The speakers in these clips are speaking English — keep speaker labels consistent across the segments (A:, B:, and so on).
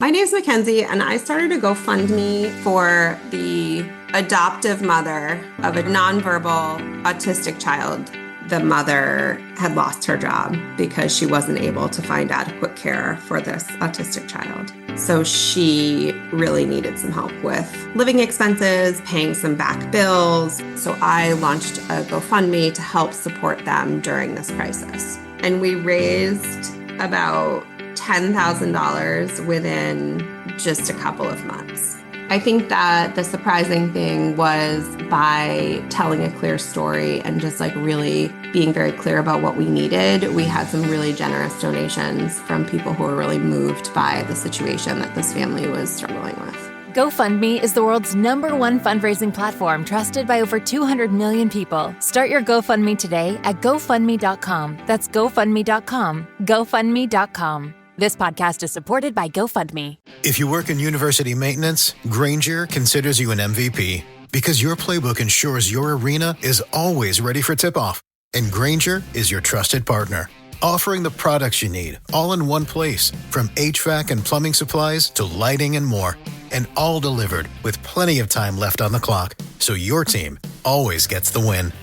A: My name's Mackenzie, and I started a GoFundMe for the adoptive mother of a nonverbal autistic child. The mother had lost her job because she wasn't able to find adequate care for this autistic child. So she really needed some help with living expenses, paying some back bills. So I launched a GoFundMe to help support them during this crisis. And we raised about $10,000 within just a couple of months. I think that the surprising thing was by telling a clear story and just really being very clear about what we needed, we had some really generous donations from people who were really moved by the situation that this family was struggling with.
B: GoFundMe is the world's #1 fundraising platform trusted by over 200 million people. Start your GoFundMe today at GoFundMe.com. That's GoFundMe.com. GoFundMe.com. This podcast is supported by GoFundMe.
C: If you work in university maintenance, Grainger considers you an MVP because your playbook ensures your arena is always ready for tip-off. And Grainger is your trusted partner, offering the products you need all in one place, from HVAC and plumbing supplies to lighting and more. And all delivered with plenty of time left on the clock, so your team always gets the win.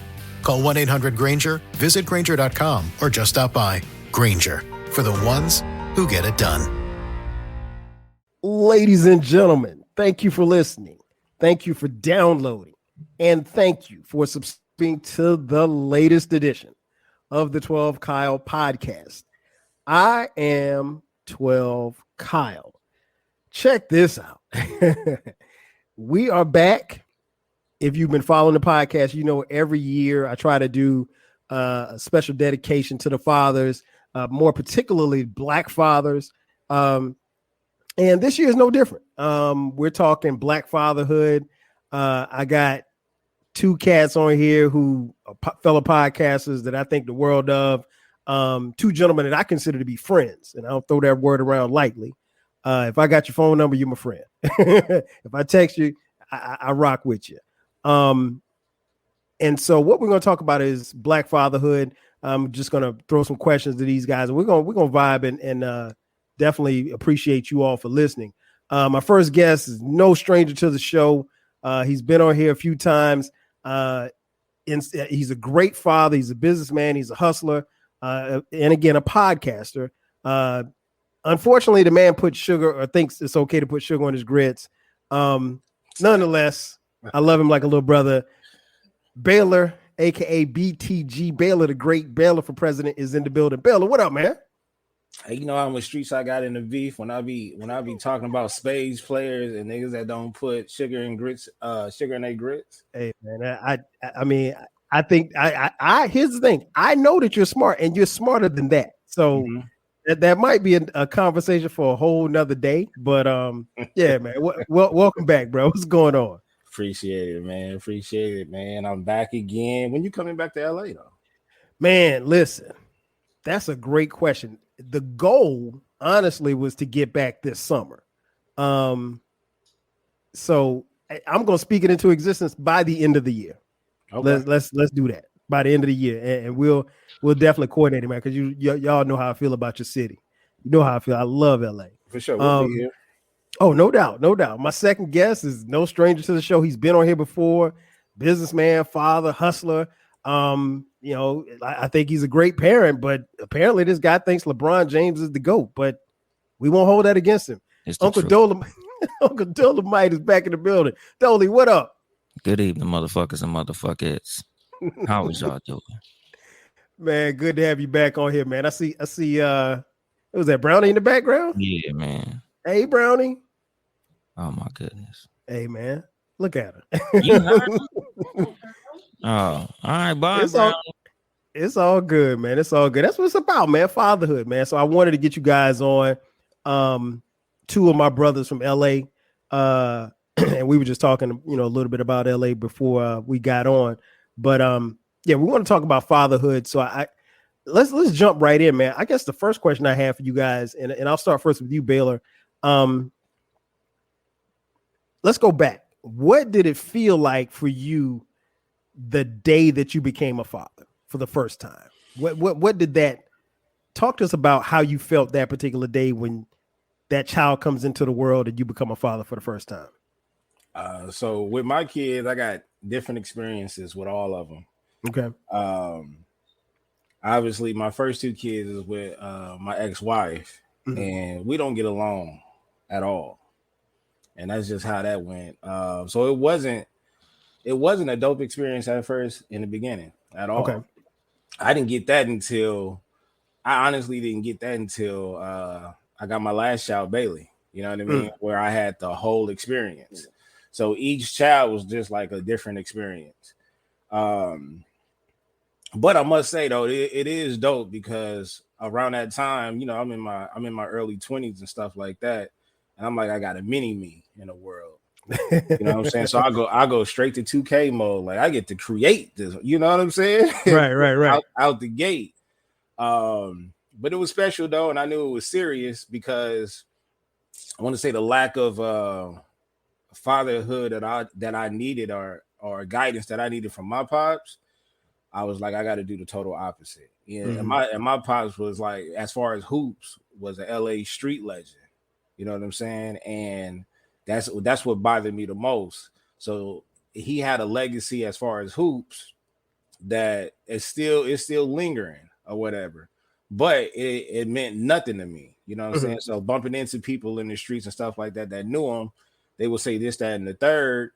C: Call 1-800-GRAINGER, visit Grainger.com, or just stop by. Grainger, for the ones who get it done.
D: Ladies and gentlemen, thank you for listening. Thank you for downloading. And thank you for subscribing to the latest edition of the 12 Kyle podcast. I am 12 Kyle. Check this out. We are back. If you've been following the podcast, you know every year I try to do a special dedication to the fathers, more particularly Black fathers. And this year is no different. We're talking Black fatherhood. I got two cats on here who are fellow podcasters that I think the world of. Two gentlemen that I consider to be friends, and I don't throw that word around lightly. If I got your phone number, you're my friend. If I text you, I rock with you. And so what we're going to talk about is Black fatherhood. I'm just going to throw some questions to these guys. We're going to vibe and definitely appreciate you all for listening. My first guest is no stranger to the show. He's been on here a few times. He's a great father. He's a businessman. He's a hustler. And again, a podcaster. Unfortunately, the man put sugar or thinks it's okay to put sugar on his grits. Nonetheless, I love him like a little brother. Baylor, aka BTG Baylor, the great Baylor for president, is in the building. Baylor, what up, man?
E: Hey, you know how much streets I got in the beef when I be talking about spades players and niggas that don't put sugar in their grits.
D: Hey man, I mean I think I here's the thing. I know that you're smart and you're smarter than that. So that might be a conversation for a whole nother day. But yeah, man. Welcome back, bro. What's going on?
E: Appreciate it, man. I'm back again. When you coming back to LA though?
D: Man, listen, that's a great question. The goal, honestly, was to get back this summer. So I'm gonna speak it into existence by the end of the year. Okay. Let's do that by the end of the year, and we'll definitely coordinate it, man. Because y'all know how I feel about your city. You know how I feel. I love LA
E: for sure. We'll be here.
D: Oh, no doubt. My second guest is no stranger to the show. He's been on here before. Businessman, father, hustler. I think he's a great parent, but apparently this guy thinks LeBron James is the GOAT, but we won't hold that against him. Uncle Dolemite, Uncle Dolemite is back in the building. Dolly, what up?
F: Good evening, motherfuckers and motherfuckers. How is y'all doing?
D: Man, good to have you back on here, man. I see was that Brownie in the background?
F: Yeah, man.
D: Hey, Brownie.
F: Oh my goodness.
D: Hey, man. Look at her.
F: Oh, all right, bye.
D: It's all good, man. It's all good. That's what it's about, man. Fatherhood, man. So I wanted to get you guys on. Two of my brothers from LA. And we were just talking, a little bit about LA before we got on. But yeah, we want to talk about fatherhood. So let's jump right in, man. I guess the first question I have for you guys, and I'll start first with you, Baylor. Let's go back. What did it feel like for you the day that you became a father for the first time? What did that talk to us about how you felt that particular day when that child comes into the world and you become a father for the first time?
E: So with my kids, I got different experiences with all of them.
D: Okay.
E: Obviously, my first two kids is with my ex-wife, and we don't get along at all, and that's just how that went. So it wasn't a dope experience at first in the beginning at all.
D: Okay.
E: I honestly didn't get that until I got my last child, Bailey. You know what I mean? Where I had the whole experience. So each child was just like a different experience. But I must say though, it is dope because around that time, you know, I'm in my early 20s and stuff like that, and I'm like, I got a mini me in the world. You know what I'm saying? So I go straight to 2K mode. Like I get to create this. You know what I'm saying?
D: Right.
E: out the gate. But it was special though, and I knew it was serious because I want to say the lack of fatherhood that I needed or guidance that I needed from my pops. I was like, I got to do the total opposite. Yeah, and my pops was like, as far as hoops, was an LA street legend. You know what I'm saying? And that's what bothered me the most. So he had a legacy as far as hoops that is still lingering or whatever. But it meant nothing to me. You know what I'm saying? So bumping into people in the streets and stuff like that knew him, they would say this, that, and the third.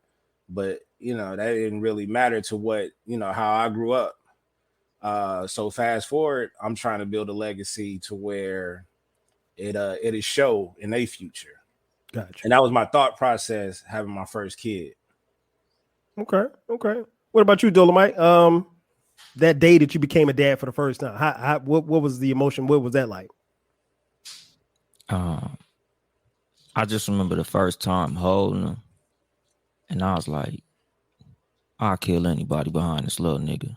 E: But, you know, that didn't really matter to what, you know, how I grew up. So fast forward, I'm trying to build a legacy to where it is show in a future.
D: Gotcha.
E: And that was my thought process having my first kid.
D: Okay. What about you, Dolemite? That day that you became a dad for the first time, what was the emotion? What was that like?
F: I just remember the first time holding him, and I was like, I'll kill anybody behind this little nigga.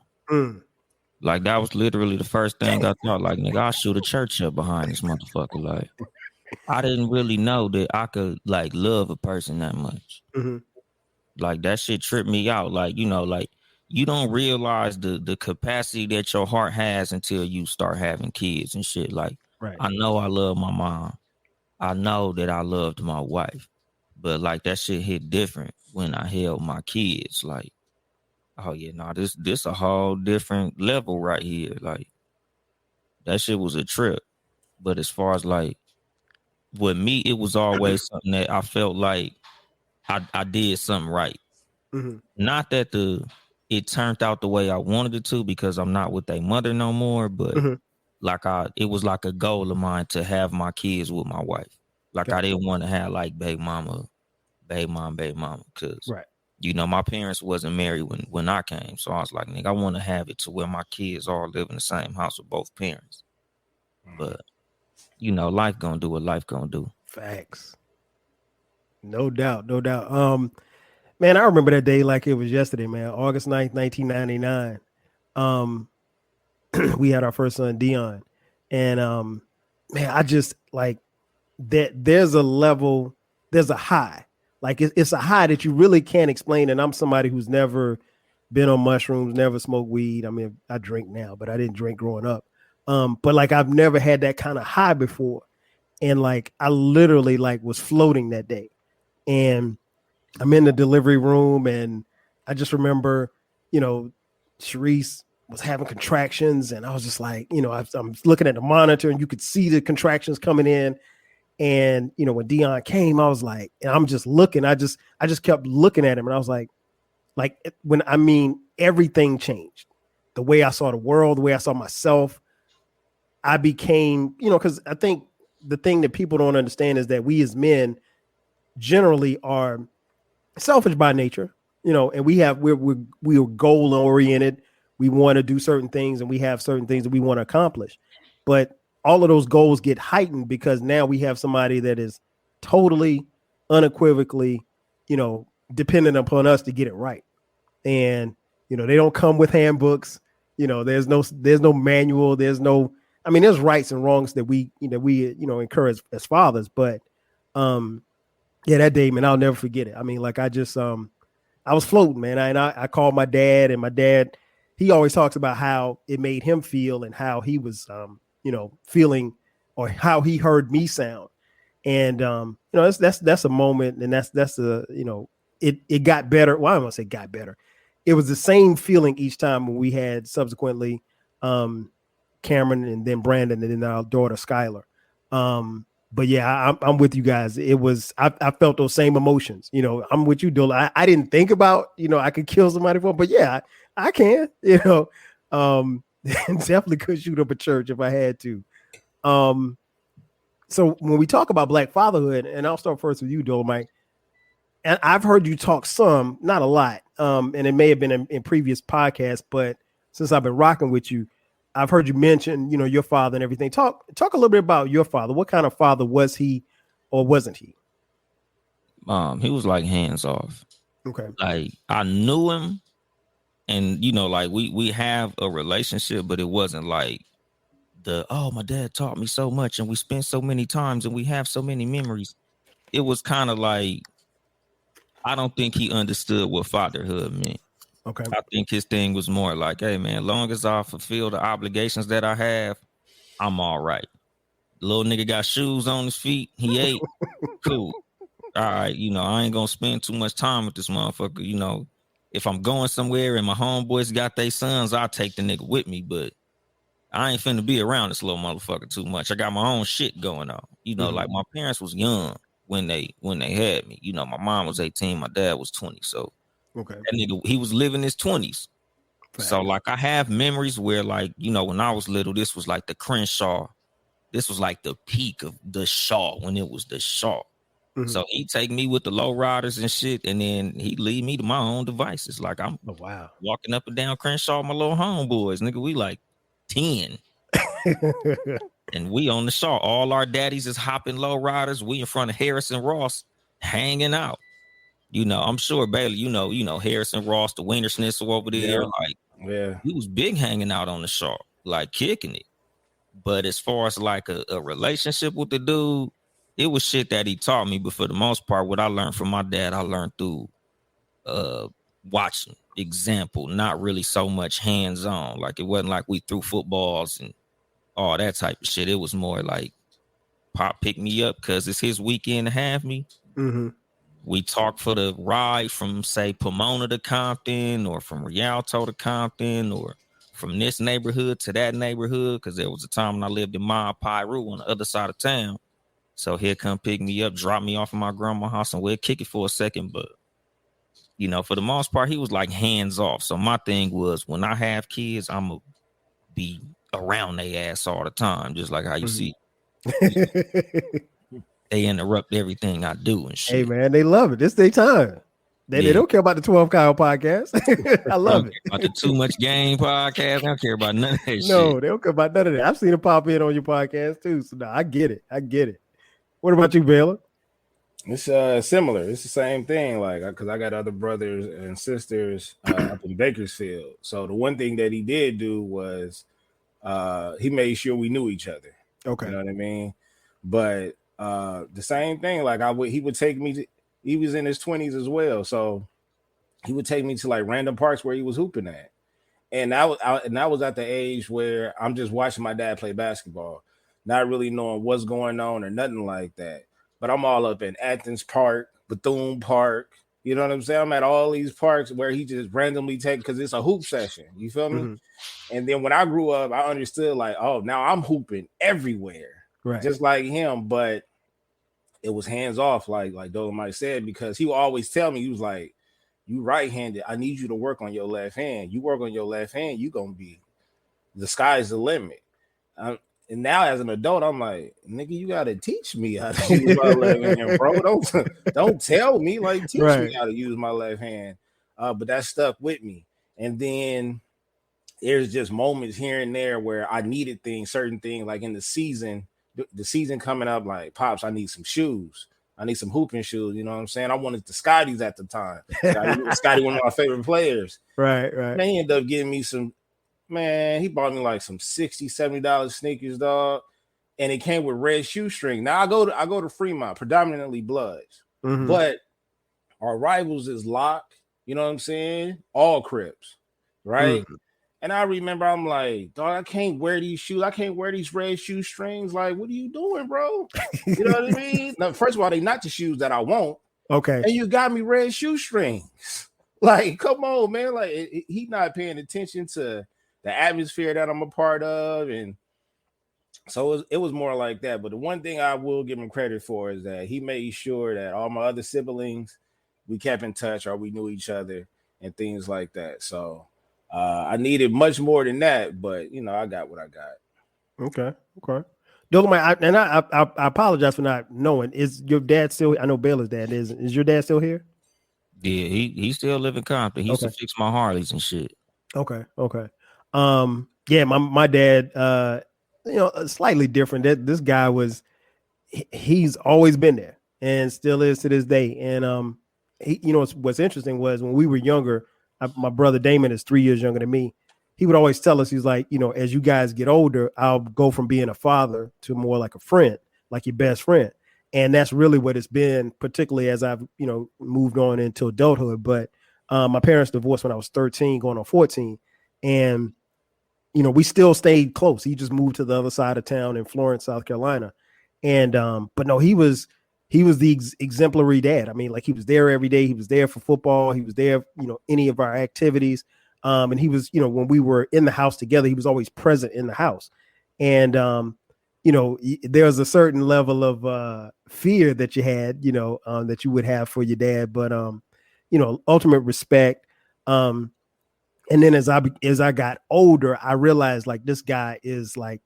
F: Like, that was literally the first thing I thought. Like, nigga, I'll shoot a church up behind this motherfucker. Like, I didn't really know that I could, like, love a person that much. Like, that shit tripped me out. Like, you know, like, you don't realize the capacity that your heart has until you start having kids and shit. Like,
D: right.
F: I know I love my mom. I know that I loved my wife. But, like, that shit hit different when I held my kids. Like, oh, yeah, no, this a whole different level right here. Like, that shit was a trip. But as far as, like, with me, it was always something that I felt like I did something right. Not that it turned out the way I wanted it to, because I'm not with their mother no more, but like it was like a goal of mine to have my kids with my wife. Like, I didn't want to have like baby mom, because you know, my parents wasn't married when I came. So I was like, nigga, I want to have it to where my kids all live in the same house with both parents. But you know, life gonna do what life gonna do.
D: Facts. No doubt. Man, I remember that day like it was yesterday, man. August 9th, 1999. We had our first son, Dion. And man, I just like that there's a high. Like it's a high that you really can't explain. And I'm somebody who's never been on mushrooms, never smoked weed. I mean, I drink now, but I didn't drink growing up. But like I've never had that kind of high before. And like I literally like was floating that day. And I'm in the delivery room, and I just remember, you know, Sharice was having contractions, and I was just like, you know, I'm looking at the monitor, and you could see the contractions coming in. And you know, when Dion came, I was like, and I'm just looking. I just kept looking at him, and I was like everything changed. The way I saw the world, the way I saw myself. I became, you know, because I think the thing that people don't understand is that we as men generally are selfish by nature, you know, and we're goal oriented. We want to do certain things, and we have certain things that we want to accomplish. But all of those goals get heightened because now we have somebody that is totally unequivocally, you know, dependent upon us to get it right. And, you know, they don't come with handbooks. You know, there's no manual. There's rights and wrongs that we incur as fathers. But yeah, that day, man, I'll never forget it. I mean, like I was floating, man. I called my dad, and my dad, he always talks about how it made him feel and how he was, feeling, or how he heard me sound. And that's a moment, and that's a it got better. Well, I don't want to say got better. It was the same feeling each time when we had subsequently Cameron and then Brandon and then our daughter Skylar. But yeah, I'm with you guys. It was I felt those same emotions. I'm with you, Dola. I didn't think about I could kill somebody for, but yeah, I can. Definitely could shoot up a church if I had to. So when we talk about Black fatherhood, and I'll start first with you, Dolemite, and I've heard you talk some, not a lot, and it may have been in previous podcasts, but since I've been rocking with you, I've heard you mention, your father and everything. Talk a little bit about your father. What kind of father was he, or wasn't he?
F: He was like hands off.
D: Okay.
F: Like I knew him, and like we have a relationship, but it wasn't like my dad taught me so much, and we spent so many times, and we have so many memories. It was kind of like I don't think he understood what fatherhood meant.
D: Okay.
F: I think his thing was more like, hey man, long as I fulfill the obligations that I have, I'm all right. The little nigga got shoes on his feet. He ate. Cool. All right. I ain't gonna spend too much time with this motherfucker. If I'm going somewhere and my homeboys got their sons, I'll take the nigga with me. But I ain't finna be around this little motherfucker too much. I got my own shit going on. Like my parents was young when they had me. My mom was 18, my dad was 20. So
D: okay,
F: that nigga, he was living his 20s. Fact. So like I have memories where like, when I was little, this was like the Crenshaw. This was like the peak of the Shaw when it was the Shaw. Mm-hmm. So he'd take me with the low riders and shit, and then he'd lead me to my own devices. Like I'm walking up and down Crenshaw with my little homeboys. Nigga, we like 10. And we on the Shaw. All our daddies is hopping low riders. We in front of Harrison Ross hanging out. I'm sure Baylor, Harrison Ross, the Wiener Schnitzel over there.
E: Yeah.
F: Like, he was big hanging out on the Shaw, like kicking it. But as far as like a relationship with the dude, it was shit that he taught me. But for the most part, what I learned from my dad, I learned through watching, example, not really so much hands-on. Like it wasn't like we threw footballs and all that type of shit. It was more like Pop picked me up because it's his weekend to have me.
D: Mm-hmm.
F: We talked for the ride from, say, Pomona to Compton, or from Rialto to Compton, or from this neighborhood to that neighborhood, because there was a time when I lived in Ma Piru on the other side of town. So he'd come pick me up, drop me off at my grandma's house, and we'd kick it for a second. But, for the most part, he was like hands off. So my thing was, when I have kids, I'm going to be around their ass all the time, just like how you see. They interrupt everything I do and shit.
D: Hey man, they love it. It's their time. They don't care about the 12 Kyle podcast. I love it.
F: About the Too Much Game podcast. I don't care about none of that shit.
D: No, they don't care about none of that. I've seen them pop in on your podcast too. So no, I get it. What about you, Baylor?
E: It's similar. It's the same thing. Like, because I got other brothers and sisters up in Bakersfield. So the one thing that he did do was he made sure we knew each other.
D: Okay.
E: You know what I mean? But the same thing, like he would take me to, he was in his 20s as well, so he would take me to like random parks where he was hooping at, and I was at the age where I'm just watching my dad play basketball, not really knowing what's going on or nothing like that, but I'm all up in Athens Park, Bethune Park, you know what I'm saying? I'm at all these parks where he just randomly take, because it's a hoop session, you feel me? Mm-hmm. And then when I grew up, I understood like, oh, now I'm hooping everywhere, right, just like him, but it was hands off, like Dolemite said, because he would always tell me, he was like, you right-handed, I need you to work on your left hand. You work on your left hand, you gonna be, the sky's the limit. And now as an adult, I'm like, nigga, you gotta teach me how to use my left hand, bro. Don't tell me, like, teach me how to use my left hand. But that stuck with me. And then there's just moments here and there where I needed certain things, like in the season coming up, like, Pops, I need some shoes. I need some hooping shoes. You know what I'm saying? I wanted the Scotties at the time. Scotty, one of my favorite players.
D: Right.
E: Man, he ended up getting me he bought me like some $60, $70 sneakers, dog. And it came with red shoestring. Now I go to Fremont, predominantly Bloods. Mm-hmm. But our rivals is Locke, you know what I'm saying? All Crips, right? Mm-hmm. And I remember I'm like, dog, I can't wear these shoes. I can't wear these red shoestrings. Like, what are you doing, bro? You know what I mean? Now, first of all, they not the shoes that I want.
D: Okay.
E: And you got me red shoestrings. Like, come on, man. Like, he not paying attention to the atmosphere that I'm a part of. And so it was more like that. But the one thing I will give him credit for is that he made sure that all my other siblings, we kept in touch or we knew each other and things like that. So I needed much more than that, but you know, I got what I got.
D: Okay. Dolemite, I apologize for not knowing. Is your dad still? I know Baylor's dad is. Is your dad still here?
F: Yeah, he still live in Compton. He used to fix my Harleys and shit.
D: Okay. Yeah, my dad, you know, slightly different. This guy he's always been there and still is to this day. And he, you know, what's interesting was when we were younger, my brother Damon is 3 years younger than me. He would always tell us, he's like, you know, as you guys get older, I'll go from being a father to more like a friend, like your best friend. And that's really what it's been, particularly as I've, you know, moved on into adulthood. But my parents divorced when I was 13, going on 14. And, you know, we still stayed close. He just moved to the other side of town in Florence, South Carolina. And, but no, he was the exemplary dad. I mean, like, he was there every day. He was there for football. He was there, you know, any of our activities. And he was, you know, when we were in the house together, he was always present in the house. And, you know, there's a certain level of fear that you had, you know, that you would have for your dad. But, you know, ultimate respect. And then as I got older, I realized, like, this guy is like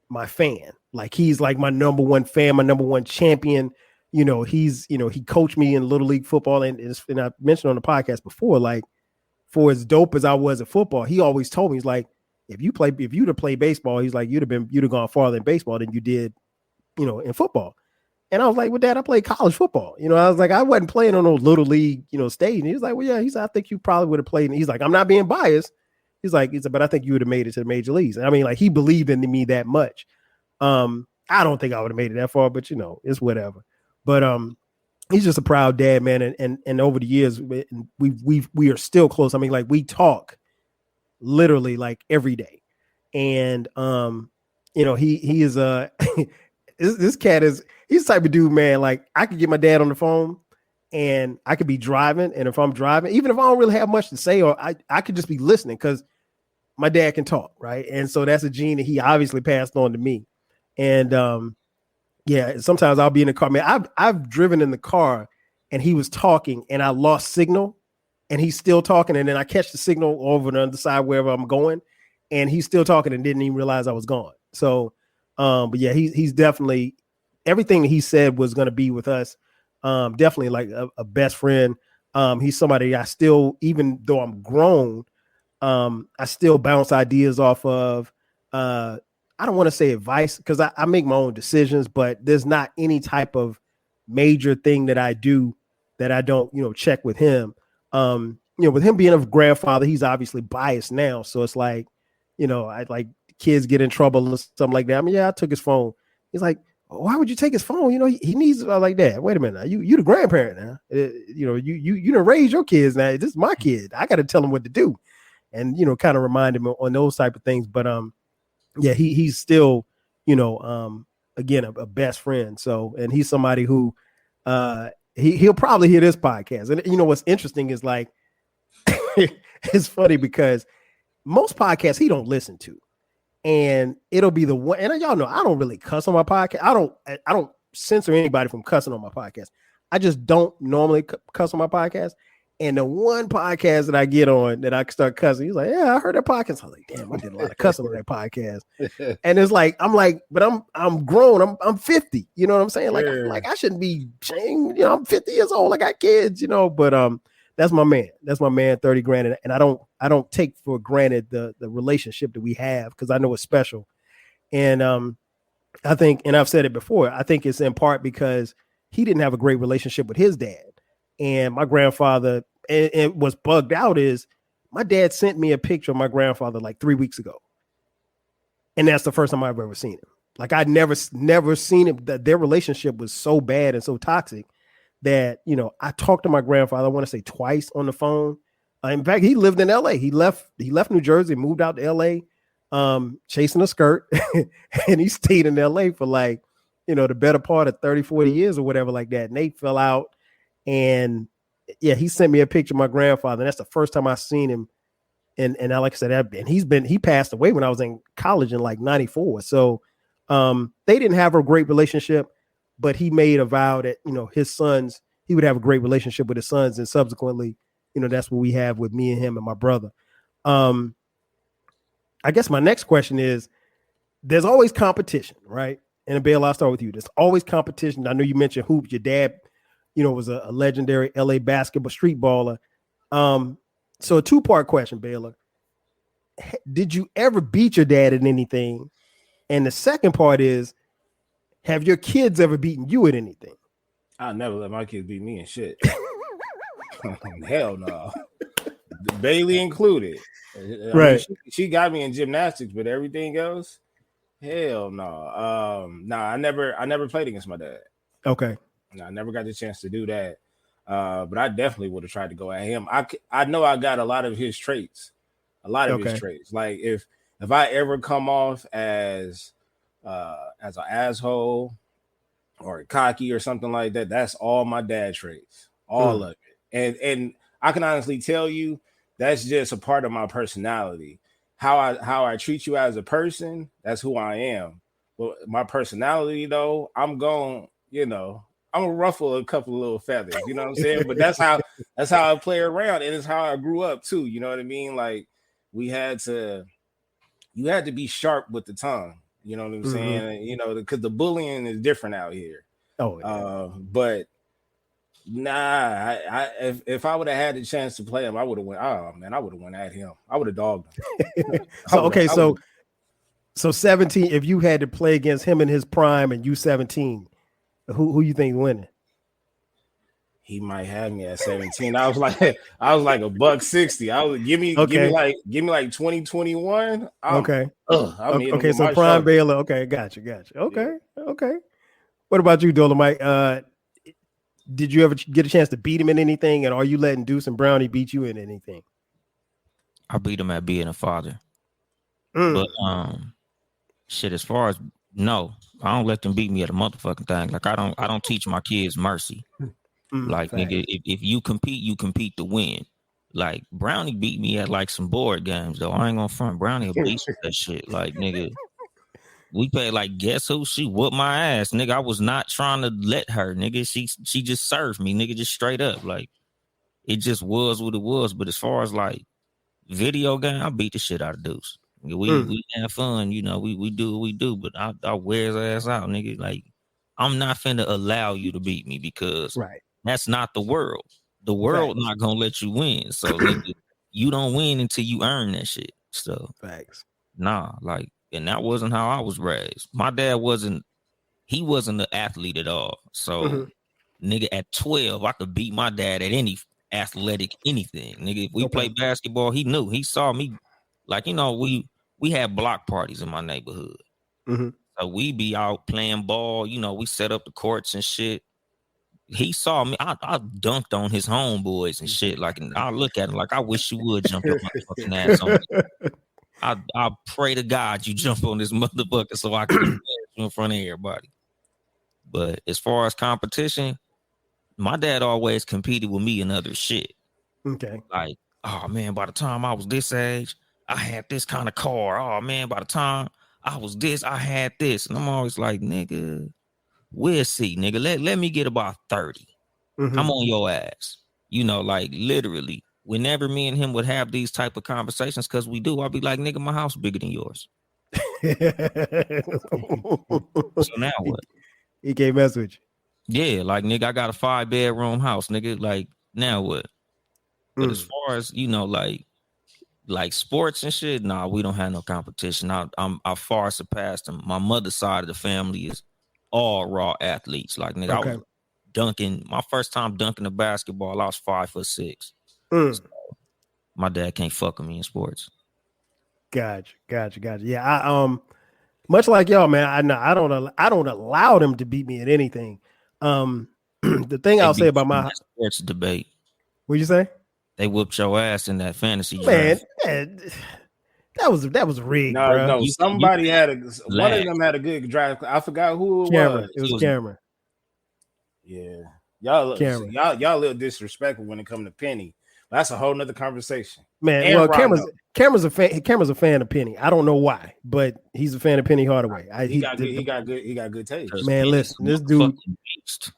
D: my fan. Like, he's like my number one fan, my number one champion. You know, he's, you know, he coached me in Little League football. And I mentioned on the podcast before, like, for as dope as I was at football, he always told me, he's like, if you'd have played baseball, he's like, you'd have gone farther in baseball than you did, you know, in football. And I was like, well, Dad, I played college football. You know, I was like, I wasn't playing on no Little League, you know, stage. And he was like, well, yeah, he said, I think you probably would have played. And he's like, I'm not being biased. He's like, but I think you would have made it to the major leagues. And I mean, like, he believed in me that much. I don't think I would have made it that far, but you know, it's whatever. But he's just a proud dad, man. And over the years, we are still close. I mean, like, we talk literally like every day. And you know, he is this cat he's the type of dude, man. Like, I could get my dad on the phone and I could be driving, and if I'm driving, even if I don't really have much to say, or I could just be listening, because my dad can talk, right? And so that's a gene that he obviously passed on to me. And yeah, sometimes I'll be in the car, man. I've driven in the car and he was talking and I lost signal and he's still talking, and then I catch the signal over on the other side wherever I'm going, and he's still talking and didn't even realize I was gone. So but yeah, he's definitely, everything that he said was going to be with us. Definitely like a best friend. He's somebody I still, even though I'm grown, I still bounce ideas off of. I don't want to say advice, because I make my own decisions, but there's not any type of major thing that I do that I don't, you know, check with him. You know, with him being a grandfather, he's obviously biased now. So it's like, you know, I like kids get in trouble or something like that. I mean, yeah, I took his phone. He's like, why would you take his phone? You know, he needs it. Like that. Wait a minute. Now. You the grandparent now. You know, you done raise your kids now. This is my kid. I got to tell him what to do. And, you know, kind of remind him on those type of things. But yeah, he's still, you know, again, a best friend. So, and he's somebody who he'll probably hear this podcast. And you know what's interesting is, like, it's funny because most podcasts he don't listen to. And it'll be the one, and y'all know I don't really cuss on my podcast. I don't censor anybody from cussing on my podcast. I just don't normally cuss on my podcast. And the one podcast that I get on that I start cussing, he's like, yeah, I heard that podcast. I was like, damn, I did a lot of cussing on that podcast. And it's like, I'm like, but I'm grown. I'm 50. You know what I'm saying? Like, I shouldn't be shamed. You know, I'm 50 years old. I got kids, you know, but that's my man. That's my man, 30 grand. And I don't take for granted the relationship that we have, because I know it's special. And I think, and I've said it before, I think it's in part because he didn't have a great relationship with his dad. And my grandfather, and it was bugged out, is my dad sent me a picture of my grandfather like 3 weeks ago. And that's the first time I've ever seen him. Like, I'd never seen him. That their relationship was so bad and so toxic that, you know, I talked to my grandfather, I want to say twice on the phone. In fact, he lived in LA. He left New Jersey, moved out to LA, chasing a skirt, and he stayed in LA for like, the better part of 30, 40 years or whatever like that. Nate fell out, and yeah, he sent me a picture of my grandfather. And that's the first time I seen him. And like I said, and he passed away when I was in college in like 94. So they didn't have a great relationship, but he made a vow that, he would have a great relationship with his sons. And subsequently, that's what we have with me and him and my brother. I guess my next question is, there's always competition, right? And Bayle, I'll start with you. There's always competition. I know you mentioned hoops. Your dad, was a legendary LA basketball street baller. So a two-part question, Baylor. Did you ever beat your dad at anything? And the second part is, have your kids ever beaten you at anything?
E: I'll never let my kids beat me in shit. Hell no. Bailey included.
D: Right.
E: I mean, she got me in gymnastics, but everything else, hell no. I never played against my dad.
D: Okay.
E: No, I never got the chance to do that. But I definitely would have tried to go at him. I know I got a lot of his traits. His traits. Like if I ever come off as an asshole or cocky or something like that, that's all my dad traits. All of it. And I can honestly tell you that's just a part of my personality. How I treat you as a person, that's who I am. But my personality though, I'm gonna ruffle a couple of little feathers, you know what I'm saying? But that's how I play around, and it's how I grew up too. You know what I mean? Like you had to be sharp with the tongue. You know what I'm saying? Because the bullying is different out here.
D: Oh, yeah.
E: But nah, if I would have had the chance to play him, I would have went. Oh man, I would have went at him. I would have dogged him.
D: So 17. If you had to play against him in his prime and you 17. Who you think winning?
E: He might have me at 17. I was like $160. I was give me like 2021.
D: Okay.
E: Okay.
D: So prime Baylor. Okay, gotcha. Okay. Yeah. Okay. What about you, Dolemite? Did you ever get a chance to beat him in anything? And are you letting Deuce and Brownie beat you in anything?
F: I beat him at being a father. But shit, as far as no, I don't let them beat me at a motherfucking thing. Like I don't teach my kids mercy. Like nigga, if you compete to win. Like Brownie beat me at like some board games though. I ain't gonna front. Brownie a beast with that shit. Like nigga, we played like guess who? She whooped my ass, nigga. I was not trying to let her, nigga. She just served me, nigga, just straight up. Like it just was what it was. But as far as like video game, I beat the shit out of Deuce. We have fun, we do what we do, but I wear his ass out, nigga. Like I'm not finna allow you to beat me because that's not the world. The world not gonna let you win. So nigga, you don't win until you earn that shit. So nah, like, and that wasn't how I was raised. My dad wasn't an athlete at all. So nigga, at 12, I could beat my dad at any athletic anything. Nigga, if we played basketball, he knew. He saw me. Like, we had block parties in my neighborhood. So we be out playing ball. We set up the courts and shit. He saw me. I dunked on his homeboys and shit. Like, and I look at him like, I wish you would jump up my fucking ass on me. I pray to God you jump on this motherfucker so I can embarrass you in front of everybody. But as far as competition, my dad always competed with me in other shit.
D: Okay.
F: Like, oh man, by the time I was this age, I had this kind of car. Oh man, by the time I was this, I had this. And I'm always like, nigga, we'll see, nigga. Let me get about 30. I'm on your ass. Like literally, whenever me and him would have these type of conversations, because we do, I'll be like, nigga, my house bigger than yours. So now what?
D: He can't mess with
F: you. Yeah, like nigga, I got a 5-bedroom house, nigga. Like, now what? But as far as, like sports and shit, nah, we don't have no competition. I far surpassed them. My mother's side of the family is all raw athletes. Like nigga, I was dunking. My first time dunking a basketball, I was 5'6". So my dad can't fuck with me in sports.
D: Gotcha. Yeah, I much like y'all, man. I don't allow them to beat me at anything. The thing I'll say about my
F: sports debate.
D: What'd you say?
F: They whooped your ass in that fantasy
D: Man,
F: draft.
D: that was rigged,
E: No,
D: bro.
E: no. Somebody had one
F: laugh.
E: of them had a good draft. I forgot who it
D: Cameron.
E: was.
D: It was Cameron.
E: Yeah, y'all,
D: Cameron.
E: y'all a little disrespectful when it comes to Penny. That's a whole nother conversation.
D: Man,
E: And
D: well,
E: Rondo.
D: Cameron's a fan. Cameron's a fan of Penny. I don't know why, but he's a fan of Penny Hardaway.
E: He got good taste.
D: Man,
F: Penny's
D: listen, this
F: a
D: dude,
F: fucking beast.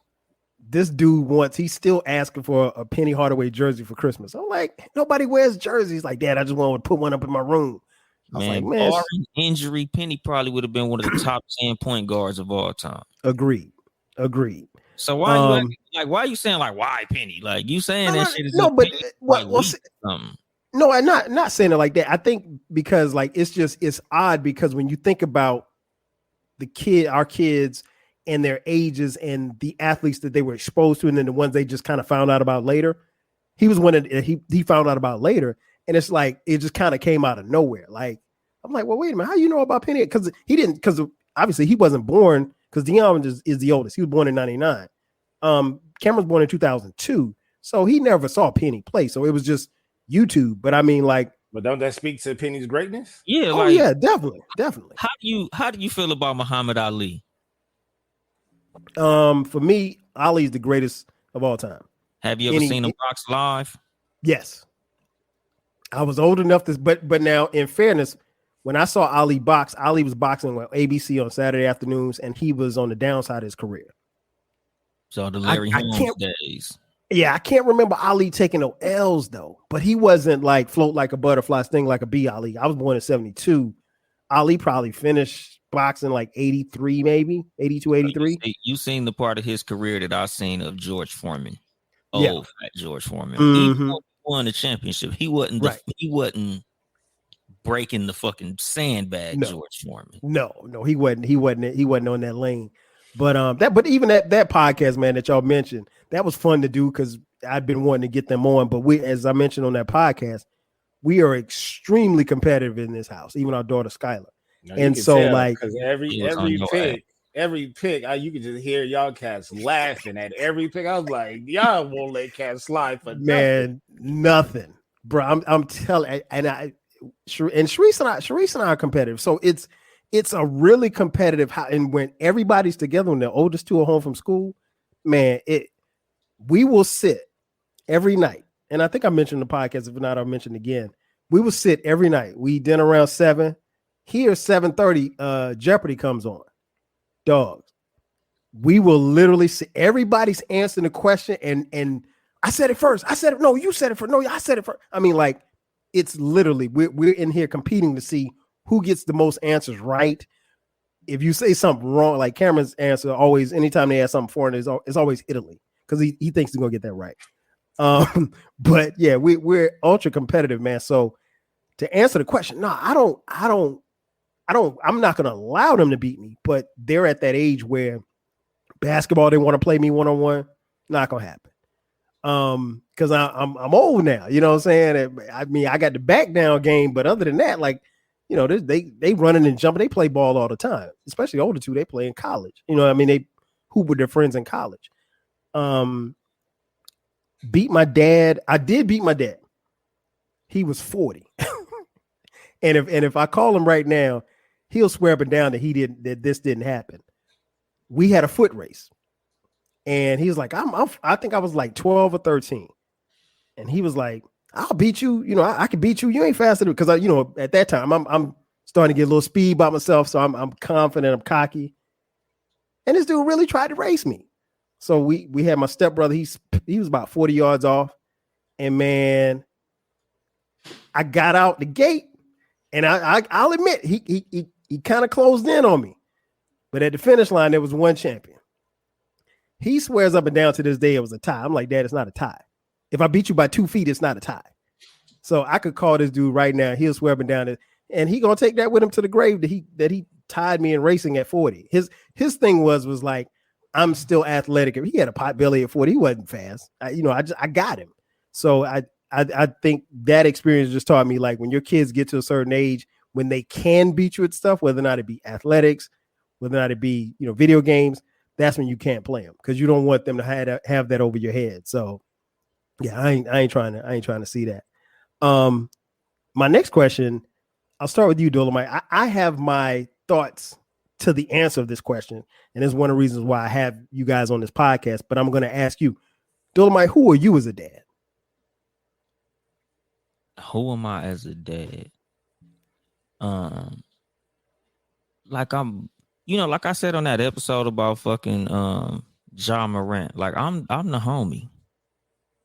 D: he's still asking for a Penny Hardaway jersey for Christmas. I'm like, nobody wears jerseys. Like, Dad, I just want to put one up in my room. I was
F: Man,
D: like, man,
F: barring injury, Penny probably would have been one of the top 10 point guards of all time.
D: agreed.
F: So why you acting, like? Why are you saying like why Penny? Like you saying that shit is
D: no, but
F: something.
D: No, I'm not saying it like that. I think because like it's odd because when you think about our kids and their ages and the athletes that they were exposed to, and then the ones they just kind of found out about later, he was one of he found out about later, and it's like it just kind of came out of nowhere. Like I'm like, well, wait a minute, how you know about Penny? Because obviously he wasn't born because Deion is the oldest. He was born in '99. Cameron's born in 2002, so he never saw Penny play. So it was just YouTube. But I mean, like,
E: but don't that speak to Penny's greatness?
F: Yeah,
D: oh yeah, definitely.
F: How do you feel about Muhammad Ali?
D: For me, Ali's the greatest of all time.
F: Have you ever seen him box live?
D: Yes. I was old enough to, but now in fairness, when I saw Ali box, Ali was boxing with ABC on Saturday afternoons, and he was on the downside of his career.
F: So the Larry Holmes days.
D: Yeah, I can't remember Ali taking no L's though, but he wasn't like float like a butterfly, sting like a bee Ali. I was born in 72. Ali probably finished boxing like 83, maybe 82, 83.
F: You seen the part of his career that I seen of George Foreman.
D: Yeah.
F: Fat George Foreman.
D: Mm-hmm.
F: He won the championship. He wasn't he wasn't breaking the fucking sandbag, George Foreman.
D: No, he wasn't on that lane. But even that podcast, man, that y'all mentioned, that was fun to do because I've been wanting to get them on. But we, as I mentioned on that podcast, we are extremely competitive in this house, even our daughter Skylar. And so like
E: because every pick, you could just hear y'all cats laughing at every pick. I was like, y'all won't let cats slide for
D: nothing, bro. I'm telling, and Sharice and I are competitive. So it's a really competitive. And when everybody's together, when the oldest two are home from school, man, we will sit every night. And I think I mentioned the podcast. If not, I'll mention again. We will sit every night. We eat dinner around 7. Here, 7:30, Jeopardy comes on. Dogs. We will literally sit. Everybody's answering the question, and I said it first. I said it. No, you said it first. No, I said it first. I mean, like, it's literally we're in here competing to see who gets the most answers right. If you say something wrong, like Cameron's answer always, anytime they ask something foreign, it's always Italy because he thinks he's gonna get that right. But yeah, we're ultra competitive, man. So to answer the question, no, I'm not gonna allow them to beat me, but they're at that age where basketball, they want to play me one-on-one, not gonna happen. Because I'm old now, you know what I'm saying? I mean, I got the back down game, but other than that, like, you know, they running and jumping, they play ball all the time, especially the older two, they play in college. You know what I mean? They hoop with their friends in college. Beat my dad. I did beat my dad. He was 40. and if I call him right now, he'll swear up and down that this didn't happen. We had a foot race. And he was like, I think I was like 12 or 13. And he was like, I'll beat you. You know, I can beat you. You ain't faster than, because you know, at that time I'm starting to get a little speed by myself. So I'm confident, I'm cocky. And this dude really tried to race me. So we had my stepbrother, he was about 40 yards off. And man, I got out the gate, and I'll admit he kind of closed in on me. But at the finish line, there was one champion. He swears up and down to this day it was a tie. I'm like, Dad, it's not a tie. If I beat you by 2 feet, it's not a tie. So I could call this dude right now. He'll swear up and down, and he gonna take that with him to the grave that he tied me in racing at 40. His thing was like, I'm still athletic. He had a pot belly at 40. He wasn't fast. I got him. So I think that experience just taught me, like, when your kids get to a certain age, when they can beat you at stuff, whether or not it be athletics, whether or not it be, you know, video games, that's when you can't play them because you don't want them to have that over your head. So Yeah, I ain't trying to see that. My next question, I'll start with you, Dolemite. I have my thoughts to the answer of this question, and it's one of the reasons why I have you guys on this podcast. But I'm going to ask you, Dolemite, who are you as a dad?
F: Who am I as a dad? Like I'm, like I said on that episode about fucking John Morant, like I'm the homie.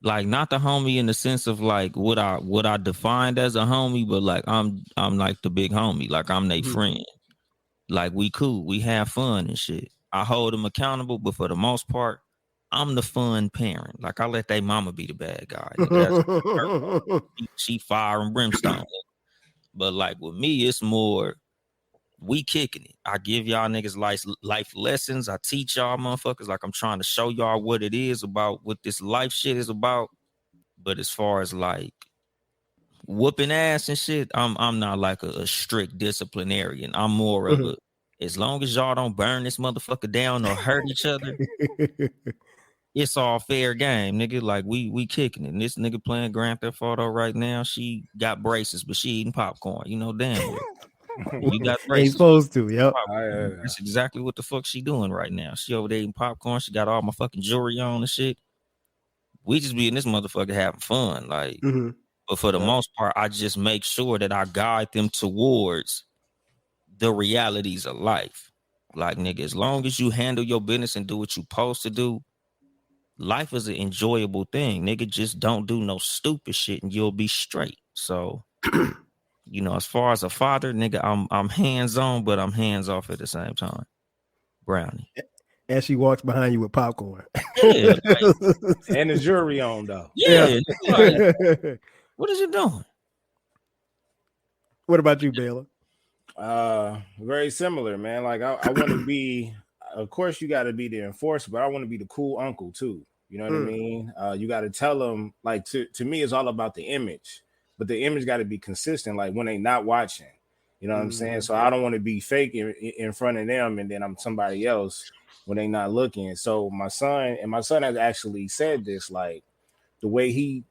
F: Like not the homie in the sense of like what I defined as a homie, but like I'm like the big homie. Like I'm their friend. Like we cool, we have fun and shit. I hold them accountable, but for the most part, I'm the fun parent. Like I let they mama be the bad guy. Nigga, that's her fault. She fire and brimstone. But like with me, it's more we kicking it. I give y'all niggas life lessons. I teach y'all motherfuckers. Like I'm trying to show y'all what it is about, what this life shit is about. But as far as like whooping ass and shit, I'm not like a strict disciplinarian. I'm more of a, as long as y'all don't burn this motherfucker down or hurt each other, it's all fair game, nigga. Like we kicking it. And this nigga playing Grand Theft Auto right now. She got braces, but she eating popcorn. You know damn well. You got braces.
D: Ain't supposed to, yep.
F: That's exactly what the fuck she doing right now. She over there eating popcorn. She got all my fucking jewelry on and shit. We just be in this motherfucker having fun, like. But for the most part, I just make sure that I guide them towards the realities of life. Like, nigga, as long as you handle your business and do what you supposed to do, life is an enjoyable thing. Nigga, just don't do no stupid shit and you'll be straight. So, as far as a father, nigga, I'm hands-on, but I'm hands-off at the same time. Brownie.
D: As she walks behind you with popcorn.
F: Yeah. Like,
E: and the jewelry on, though.
F: Yeah. Like, what is you doing?
D: What about you, Baylor?
E: Very similar, man. Like I want to be, of course, you got to be the enforcer, but I want to be the cool uncle too. You know what I mean? You got to tell them, like, to me, it's all about the image, but the image got to be consistent. Like when they not watching, you know what I'm saying? So I don't want to be fake in front of them, and then I'm somebody else when they not looking. So my son has actually said this, like the way he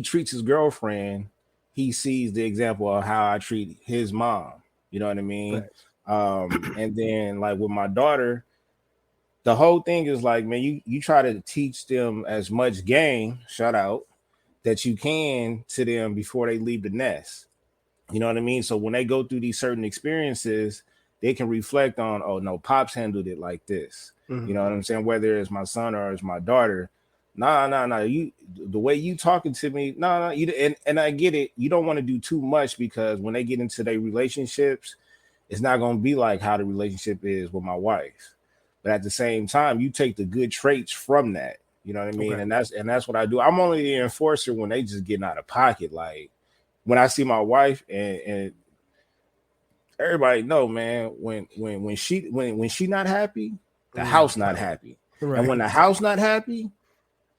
E: treats his girlfriend, he sees the example of how I treat his mom. You know what I mean? Right. And then like with my daughter, the whole thing is like, man, you try to teach them as much game, shout out, that you can to them before they leave the nest. You know what I mean? So when they go through these certain experiences, they can reflect on, oh no, Pops handled it like this. You know what I'm saying? Whether it's my son or it's my daughter. Nah. You, the way you talking to me, you, and I get it. You don't want to do too much because when they get into their relationships, it's not going to be like how the relationship is with my wife. But at the same time, you take the good traits from that. You know what I mean? Okay. And that's what I do. I'm only the enforcer when they just getting out of pocket. Like when I see my wife and everybody know, man, when she not happy, the house not happy. Right. And when the house not happy,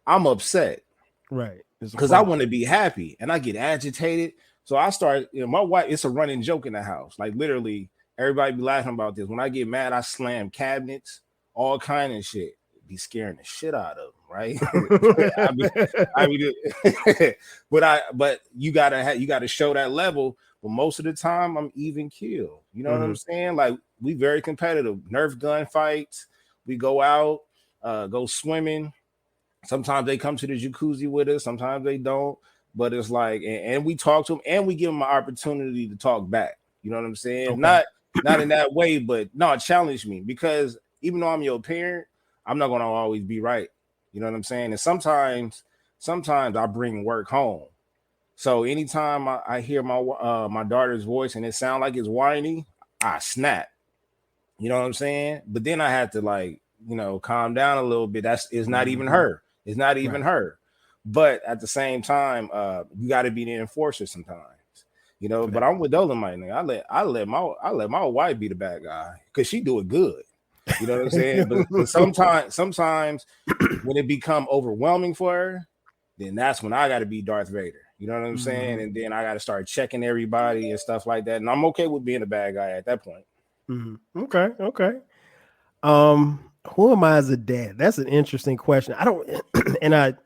E: I'm upset,
D: right?
E: Because I want to be happy and I get agitated. So I start, my wife, it's a running joke in the house. Like literally, everybody be laughing about this. When I get mad, I slam cabinets, all kind of shit. Be scaring the shit out of them, right? But you gotta show that level. But most of the time, I'm even keel. You know what I'm saying? Like we very competitive. Nerf gun fights. We go out, go swimming. Sometimes they come to the jacuzzi with us. Sometimes they don't. But it's like, and we talk to them, and we give them an opportunity to talk back. You know what I'm saying? Okay. Not in that way, but no, challenge me, because even though I'm your parent, I'm not gonna always be right. You know what I'm saying? And sometimes I bring work home. So anytime I hear my daughter's voice and it sounds like it's whiny, I snap. You know what I'm saying? But then I have to like, calm down a little bit. It's not even her. It's not even her. But at the same time, you got to be the enforcer sometimes, But I'm with Dolemite, nigga. I let my wife be the bad guy because she do it good. You know what I'm saying? But sometimes when it become overwhelming for her, then that's when I got to be Darth Vader. You know what I'm saying? And then I got to start checking everybody and stuff like that. And I'm okay with being a bad guy at that point.
D: Okay. Who am I as a dad? That's an interesting question. I don't, and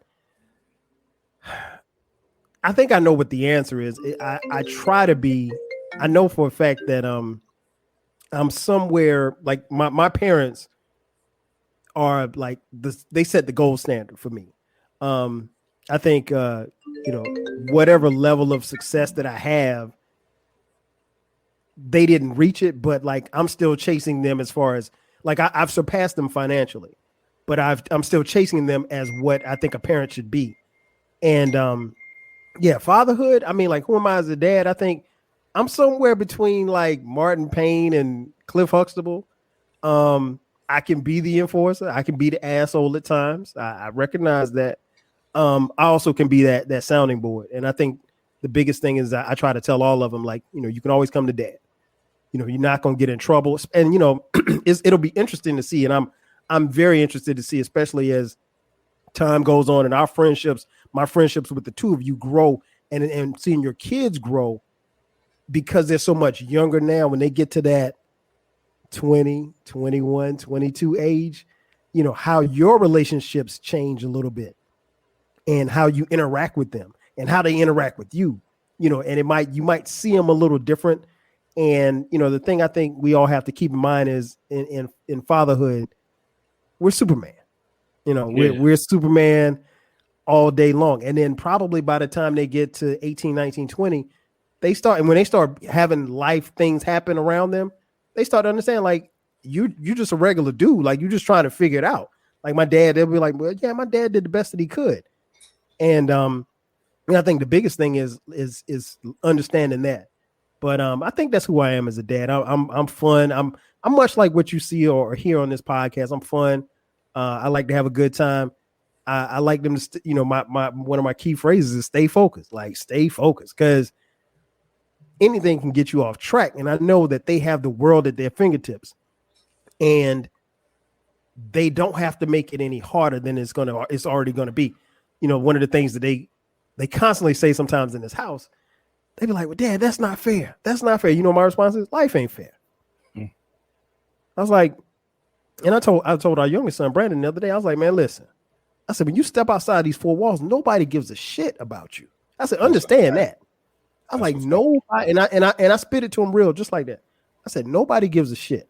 D: I think I know what the answer is. I try to be. I know for a fact that I'm somewhere like my parents are like this. They set the gold standard for me. I think whatever level of success that I have, they didn't reach it, but like I'm still chasing them as far as like I've surpassed them financially, but I'm still chasing them as what I think a parent should be. And yeah, fatherhood. I mean, like, who am I as a dad? I think I'm somewhere between like Martin Payne and Cliff Huxtable. I can be the enforcer. I can be the asshole at times. I recognize that. I also can be that sounding board. And I think the biggest thing is that I try to tell all of them, like, you can always come to dad. You're not going to get in trouble. And, it'll be interesting to see. And I'm very interested to see, especially as time goes on and my friendships with the two of you grow and seeing your kids grow, because they're so much younger now. When they get to that 20, 21, 22 age, how your relationships change a little bit and how you interact with them and how they interact with you, and you might see them a little different. And, the thing I think we all have to keep in mind is in fatherhood, we're Superman. We're Superman all day long. And then probably by the time they get to 18, 19, 20, when they start having life things happen around them, they start to understand, like, you're just a regular dude. Like, you're just trying to figure it out. Like my dad, they'll be like, well, yeah, my dad did the best that he could. And I think the biggest thing is understanding that. But I think that's who I am as a dad. I'm fun. I'm much like what you see or hear on this podcast. I'm fun. I like to have a good time. I like them to, my one of my key phrases is stay focused. Like, stay focused, because anything can get you off track. And I know that they have the world at their fingertips, and they don't have to make it any harder than it's already going to be. One of the things that they constantly say sometimes in this house, they be like, well, Dad, that's not fair. That's not fair. My response is, life ain't fair. I was like, and I told our youngest son, Brandon, the other day, I was like, man, listen, I said, when you step outside these four walls, nobody gives a shit about you. I said, understand that. I was like, nobody, and I spit it to him real, just like that. I said, nobody gives a shit.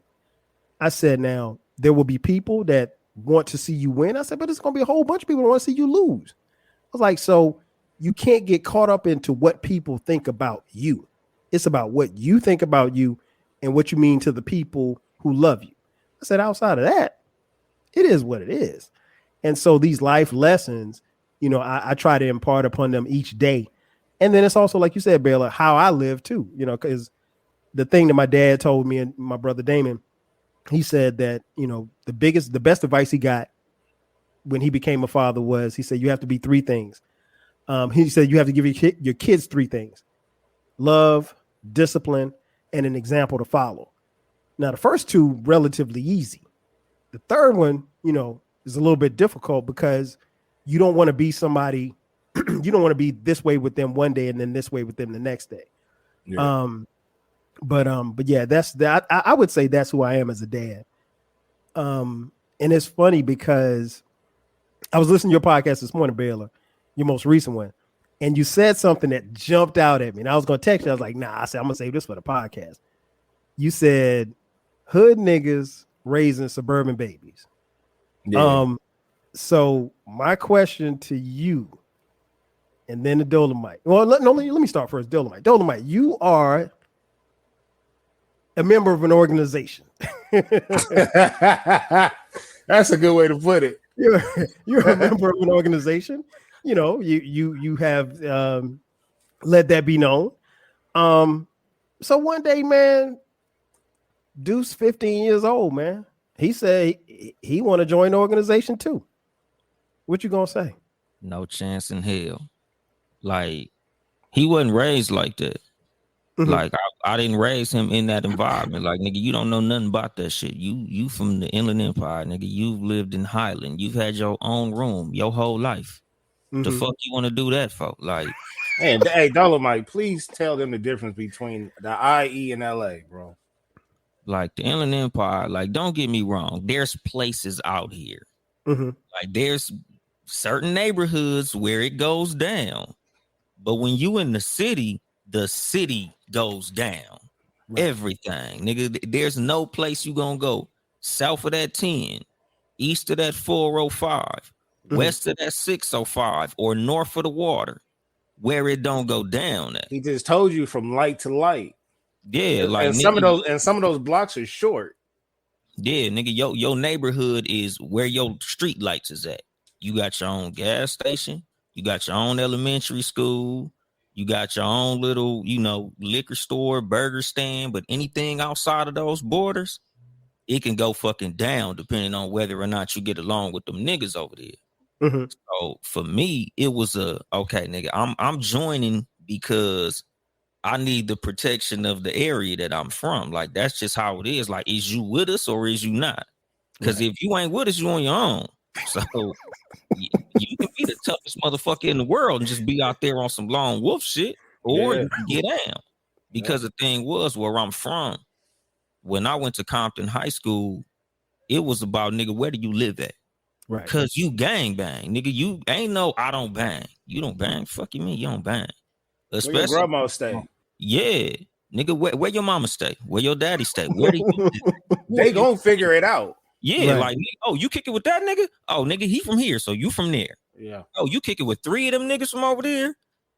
D: I said, now there will be people that want to see you win. I said, but it's going to be a whole bunch of people that want to see you lose. I was like, so you can't get caught up into what people think about you. It's about what you think about you and what you mean to the people who love you. I said, outside of that, it is what it is. And so these life lessons, I try to impart upon them each day. And then it's also, like you said, Baylor, how I live too, because the thing that my dad told me and my brother Damon, he said that, the best advice he got when he became a father was, he said, you have to be three things. He said, you have to give your kids three things: love, discipline, and an example to follow. Now, the first two, relatively easy. The third one, is a little bit difficult, because you don't want to be somebody, you don't want to be this way with them one day and then this way with them the next day. Yeah. But yeah, that's that. I would say that's who I am as a dad. And it's funny because I was listening to your podcast this morning, Baylor, your most recent one, and you said something that jumped out at me. And I was going to text you. I was like, nah, I said, I'm going to save this for the podcast. You said, hood niggas raising suburban babies. Yeah. So my question to you, and then the Dolemite. Well, let me start first. Dolemite. Dolemite, you are a member of an organization.
E: That's a good way to put it.
D: You're a member of an organization. You have let that be known. So one day, man, Deuce 15 years old, man. He said he want to join the organization too. What you gonna say?
F: No chance in hell. Like, he wasn't raised like that. Mm-hmm. Like, I didn't raise him in that environment. Like, nigga, you don't know nothing about that shit. You from the Inland Empire, nigga. You've lived in Highland. You've had your own room your whole life. Mm-hmm. The fuck you want to do that for? Like,
E: hey, Dolemite, please tell them the difference between the IE and LA, bro.
F: Like, the Inland Empire, like, don't get me wrong. There's places out here. Mm-hmm. Like, there's certain neighborhoods where it goes down. But when you in the city goes down.
D: Right.
F: Everything, nigga. There's no place you gonna go south of that 10, east of that 405, west of that 605, or north of the water, where it don't go down at.
E: He just told you from light to light.
F: Yeah, like
E: and
F: nigga,
E: some of those blocks are short.
F: yeah, nigga, your neighborhood is where your street lights is at. You got your own gas station, you got your own elementary school, you got your own little, liquor store, burger stand, but anything outside of those borders, it can go fucking down depending on whether or not you get along with them niggas over there. So for me, it was okay, nigga, I'm joining because I need the protection of the area that I'm from. Like, that's just how it is. Like, is you with us or is you not? Because if you ain't with us, you on your own. So you can be the toughest motherfucker in the world and just be out there on some lone wolf shit, or you can get down. Because the thing was, where I'm from, when I went to Compton High School, it was about, nigga, where do you live at?
D: Right.
F: Because you gang bang. Nigga, you ain't no, I don't bang. You don't bang. Fuck you mean you don't bang.
E: Especially, where your grandma stay?
F: Yeah. Nigga, where your mama stay? Where your daddy stay? Where do you
E: They gonna figure it out.
F: Yeah, like, oh, you kick it with that nigga? Oh, nigga, he from here, so you from there.
E: Yeah.
F: Oh, you kick it with 3 of them niggas from over there?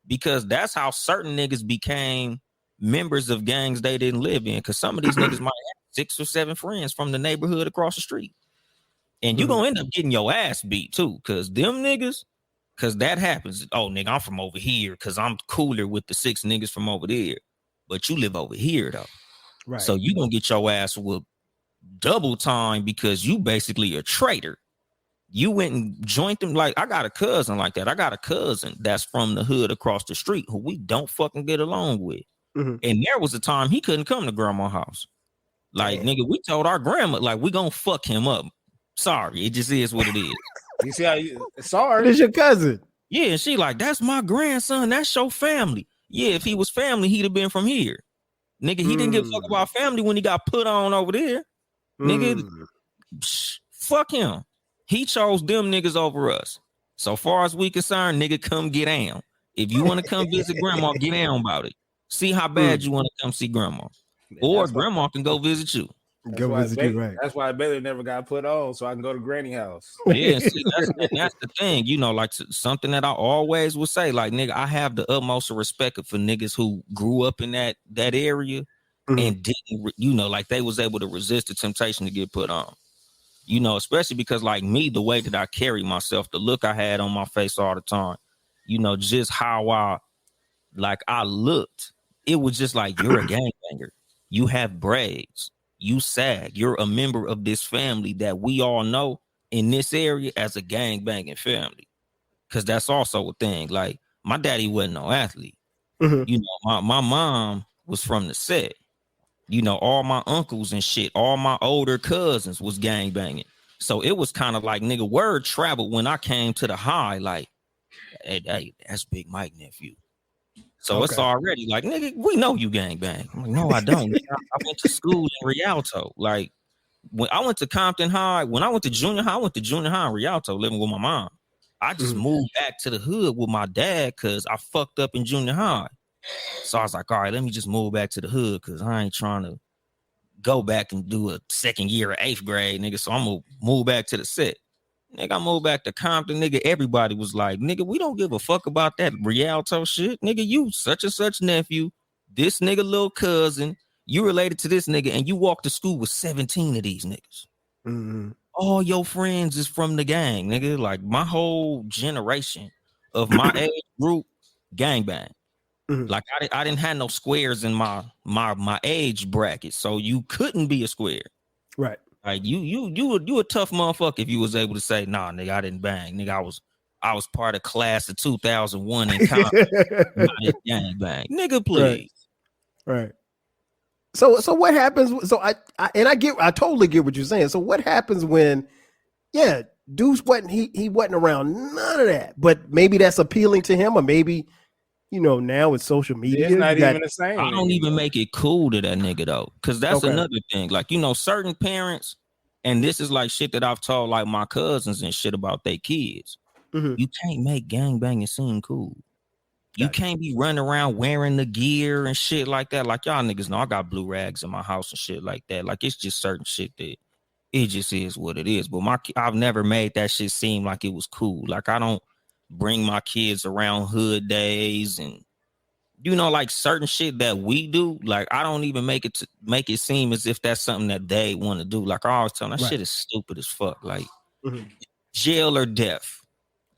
F: Because that's how certain niggas became members of gangs they didn't live in. Because some of these niggas might have 6 or 7 friends from the neighborhood across the street. And you gonna end up getting your ass beat too. Because them niggas, because that happens. Oh, nigga, I'm from over here because I'm cooler with the 6 niggas from over there. But you live over here, though.
D: Right.
F: So you gonna get your ass whooped double time because you basically a traitor. You went and joined them. Like, I got a cousin like that. I got a cousin that's from the hood across the street who we don't fucking get along with. And there was a time he couldn't come to grandma's house. Like, nigga, we told our grandma, like, we gonna fuck him up. Sorry, it just is what it is.
E: You see how you sorry?
D: It's your cousin.
F: Yeah, and she like, that's my grandson. That's your family. Yeah, if he was family, he'd have been from here. Nigga, he didn't give a fuck about family when he got put on over there. Nigga, fuck him. He chose them niggas over us. So far as we concerned, nigga, come get down. If you want to come visit grandma, get down about it. See how bad you want to come see grandma. Or grandma can go visit you.
D: Right.
E: That's why Baylor never got put on, so I can go to granny house.
F: Yeah, see, that's the thing. Like, something that I always would say, like, nigga, I have the utmost respect for niggas who grew up in that area and didn't, like, they was able to resist the temptation to get put on. Especially because, like me, the way that I carry myself, the look I had on my face all the time, just how I looked, it was just like, you're a gangbanger. You have braids. You sag. You're a member of this family that we all know in this area as a gangbanging family. Because that's also a thing. Like, my daddy wasn't no athlete. My mom was from the set. All my uncles and shit, all my older cousins was gangbanging. So it was kind of like, nigga, word traveled when I came to the high, like, hey, that's Big Mike nephew. So it's already like, nigga, we know you gangbang. I'm like, no, I don't. Nigga, I went to school in Rialto. Like, when I went to Compton High, when I went to junior high in Rialto, living with my mom. I just moved back to the hood with my dad because I fucked up in junior high. So I was like, all right, let me just move back to the hood because I ain't trying to go back and do a second year of 8th grade, nigga. So I'm going to move back to the set. Nigga, I moved back to Compton, nigga. Everybody was like, nigga, we don't give a fuck about that Rialto shit. Nigga, you such and such nephew, this nigga little cousin, you related to this nigga, and you walk to school with 17 of these niggas. All your friends is from the gang, nigga. Like, my whole generation of my age group, gangbang. Like, I didn't have no squares in my age bracket, so you couldn't be a square.
D: Right.
F: Like, you a tough motherfucker if you was able to say, nah, nigga, I didn't bang. Nigga, I was part of class of 2001 in college. Gang bang. Nigga, please.
D: Right. So what happens? So I totally get what you're saying. So what happens when, Deuce he wasn't around none of that, but maybe that's appealing to him, or maybe, now with social media,
E: it's not even the same.
F: I don't even make it cool to that nigga though, because that's another thing. Like, certain parents, and this is like shit that I've told like my cousins and shit about their kids. You can't make gangbanging seem cool. You can't be running around wearing the gear and shit like that. Like y'all niggas know I got blue rags in my house and shit like that. Like it's just certain shit that it just is what it is. But I've never made that shit seem like it was cool. Like I don't bring my kids around hood days and like certain shit that we do. Like I don't even make it seem as if that's something that they want to do. Like I always tell them that shit is stupid as fuck. Like jail or death.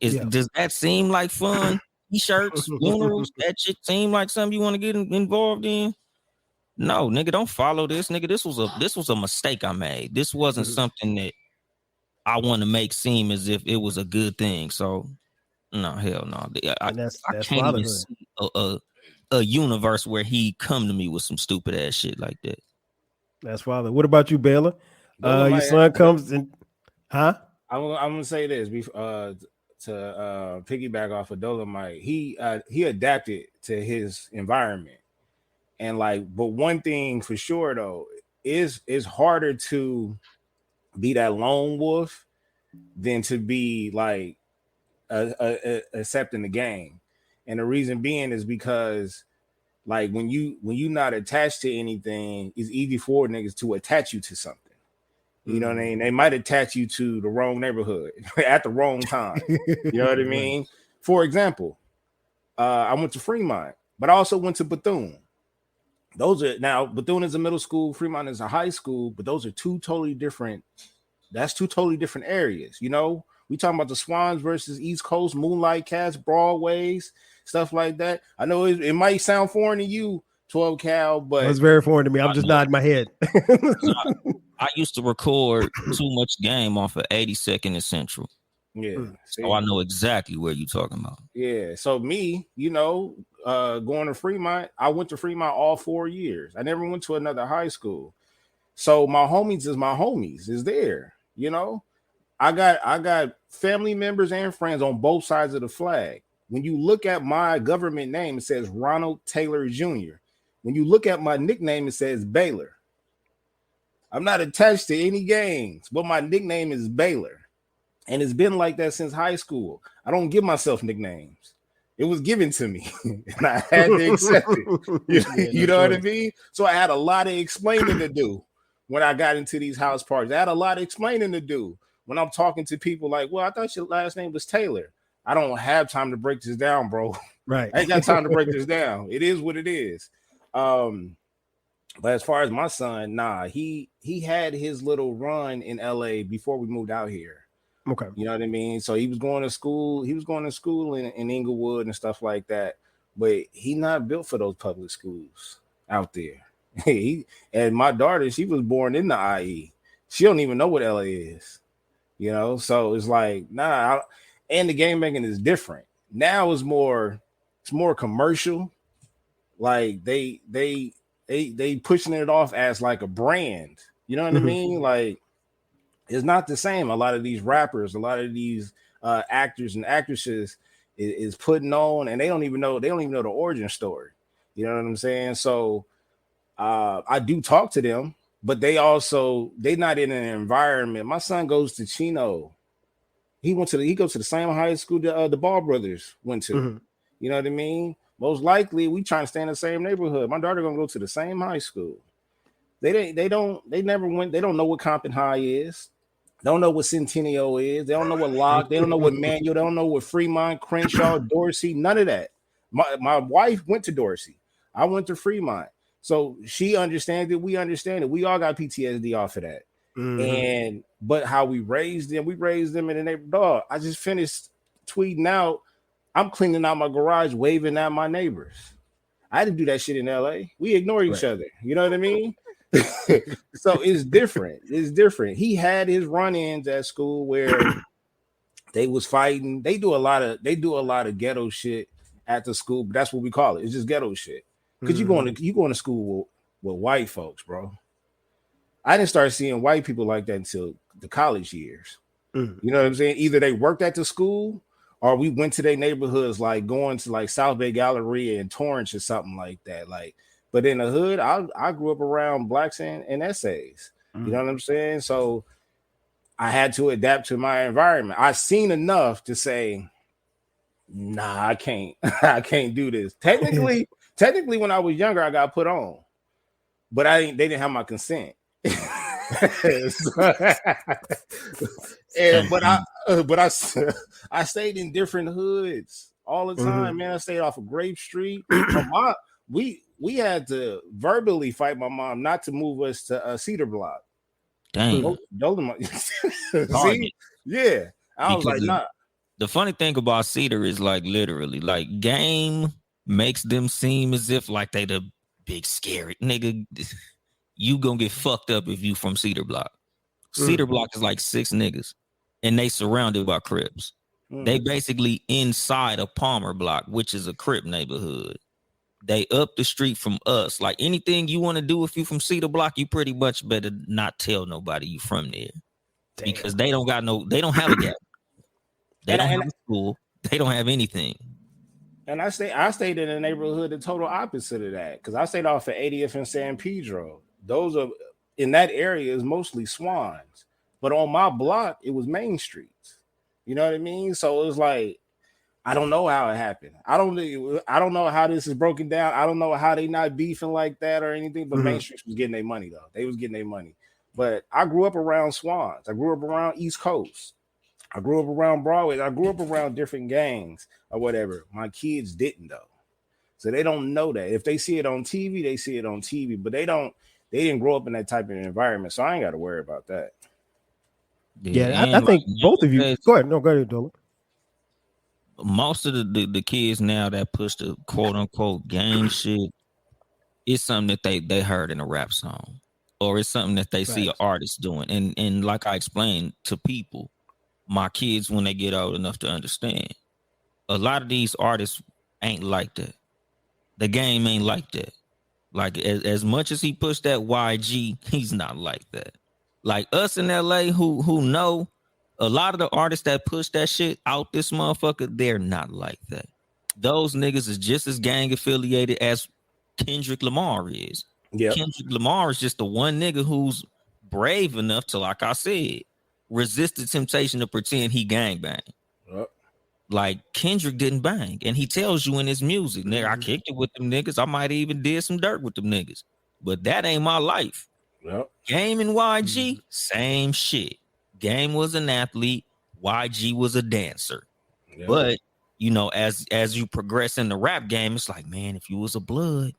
F: Does that seem like fun? T-shirts, funerals, that shit seem like something you want to get involved in? No, nigga, don't follow this, nigga. This was a mistake I made. This wasn't something that I want to make seem as if it was a good thing. So, no, hell no. I
D: that's
F: can't
D: fatherhood.
F: even see a universe where he come to me with some stupid ass shit like that.
D: That's father. What about you, Baylor? Your son comes in, huh?
E: I'm gonna say this to piggyback off of Dolemite. He adapted to his environment, and but one thing for sure though is it's harder to be that lone wolf than to be like accepting the game, and the reason being is because like when you not attached to anything, it's easy for niggas to attach you to something. You know what I mean? They might attach you to the wrong neighborhood at the wrong time. You know what I mean? Right. For example, I went to Fremont, but I also went to Bethune. Bethune is a middle school, Fremont is a high school, but those are two totally different areas. You know, we talking about the Swans versus East Coast, Moonlight Cats, Broadways, stuff like that. I know it might sound foreign to you, 12 Cal, but
D: it's very foreign to me. I'm just nodding my head.
F: I used to record too much game off of 82nd and Central.
E: Yeah.
F: So I know exactly where you're talking about.
E: Yeah. So me, going to Fremont, I went to Fremont all 4 years. I never went to another high school. So my homies is there. I got family members and friends on both sides of the flag. When you look at my government name, it says Ronald Taylor Jr. When you look at my nickname, it says Baylor. I'm not attached to any gangs, but my nickname is Baylor. And it's been like that since high school. I don't give myself nicknames. It was given to me, and I had to accept it. You know what I mean? So I had a lot of explaining to do when I got into these house parties. I had a lot of explaining to do when I'm talking to people like, well, I thought your last name was Taylor. I don't have time to break this down, bro.
D: Right.
E: I ain't got time to break this down. It is what it is. But as far as my son, he had his little run in LA before we moved out here.
D: Okay.
E: You know what I mean? So he was going to school in Inglewood and stuff like that. But he not built for those public schools out there. And my daughter, she was born in the IE. She don't even know what LA is. So it's like, and the game making is different. Now it's more commercial. Like they pushing it off as like a brand. You know what I mean? Like it's not the same. A lot of these rappers, a lot of these actors and actresses is putting on, and they don't even know the origin story. You know what I'm saying? So I do talk to them, but they not in an environment. My son goes to Chino. He goes to the same high school the Ball brothers went to. You know what I mean? Most likely we trying to stay in the same neighborhood. My daughter gonna go to the same high school. They never went. They don't know what Compton High is. Don't know what Centennial is. They don't know what Locke. They don't know what Manual. They don't know what Fremont, Crenshaw, Dorsey. None of that. My wife went to Dorsey. I went to Fremont. So she understands it. We understand it. We all got PTSD off of that. But how we raised them in the neighborhood. Dog, I just finished tweeting out. I'm cleaning out my garage, waving at my neighbors. I didn't do that shit in LA. We ignore each other. You know what I mean? So it's different. It's different. He had his run-ins at school where they was fighting. They do a lot of ghetto shit at the school, but that's what we call it. It's just ghetto shit. Because you going to school with white folks, bro. I didn't start seeing white people like that until the college years. You know what I'm saying? Either they worked at the school or we went to their neighborhoods, like going to like South Bay Galleria and Torrance or something like that. Like, but in the hood, I grew up around blacks and essays. You know what I'm saying? So I had to adapt to my environment. I've seen enough to say, Nah, I can't. I can't do this. Technically, when I was younger, I got put on, but they didn't have my consent.
F: Hey,
E: But I stayed in different hoods all the time, man. I stayed off of Grape Street. My mom, we had to verbally fight my mom not to move us to Cedar Block.
F: damn.
E: Dolemite.
F: Target.
E: See, yeah. I was like, nah.
F: The funny thing about Cedar is like literally, like game makes them seem as if like they the big scary nigga. You gonna get fucked up if you from Cedar Block. Cedar Block is like 6 niggas, and they surrounded by Crips. They basically inside a Palmer Block, which is a Crip neighborhood. They up the street from us. Like anything you want to do if you from Cedar Block, you pretty much better not tell nobody you from there. Damn. Because they don't have a gap. They don't have a school. They don't have anything.
E: And I stayed in a neighborhood the total opposite of that, because I stayed off of 80th and San Pedro. Those are in that area is mostly swans, but on my block it was main streets. You know what I mean? So it was like, I don't know how it happened. I don't know how this is broken down. I don't know how they not beefing like that or anything. But main streets was getting their money though. They was getting their money. But I grew up around swans. I grew up around East Coast. I grew up around Broadway. I grew up around different gangs or whatever. My kids didn't though. So they don't know that. If they see it on TV, they see it on TV, but they didn't grow up in that type of environment. So I ain't got to worry about that.
D: Yeah, I think both of you. Go ahead. No, go ahead, Dolan.
F: Most of the kids now that push the quote unquote gang shit, it's something that they heard in a rap song, or it's something that they see an artist doing. And like I explained to people, my kids, when they get old enough to understand, a lot of these artists ain't like that. The game ain't like that. Like as much as he pushed that YG, he's not like that. Like us in LA who know a lot of the artists that push that shit out this motherfucker, they're not like that. Those niggas is just as gang affiliated as Kendrick Lamar is. Yep. Kendrick Lamar is just the one nigga who's brave enough to, like I said, resist the temptation to pretend he gangbang. Yep. Like Kendrick didn't bang, and he tells you in his music, nigga, I kicked it with them niggas. I might even did some dirt with them niggas, but that ain't my life. Yep. Game and YG, same shit. Game was an athlete, YG was a dancer. Yep. But you know, as you progress in the rap game, it's like, man, if you was a blood,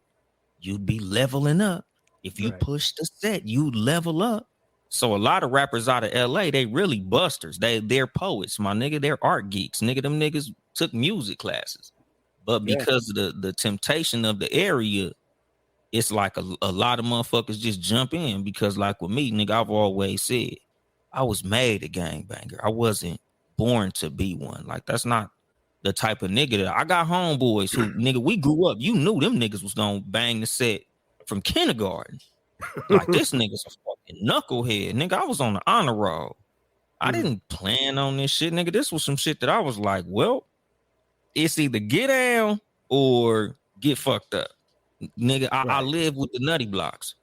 F: you'd be leveling up. If you push the set, you'd level up. So a lot of rappers out of LA, they really busters. They're poets, my nigga. They're art geeks. Nigga, them niggas took music classes. But because of the temptation of the area, it's like a lot of motherfuckers just jump in. Because like with me, nigga, I've always said, I was made a gangbanger. I wasn't born to be one. Like, that's not the type of nigga that I got homeboys who, nigga, we grew up. You knew them niggas was gonna bang the set from kindergarten. Like, this nigga's a fucking knucklehead. Nigga, I was on the honor roll. I didn't plan on this shit, nigga. This was some shit that I was like, well, it's either get down or get fucked up. Nigga, I live with the nutty blocks.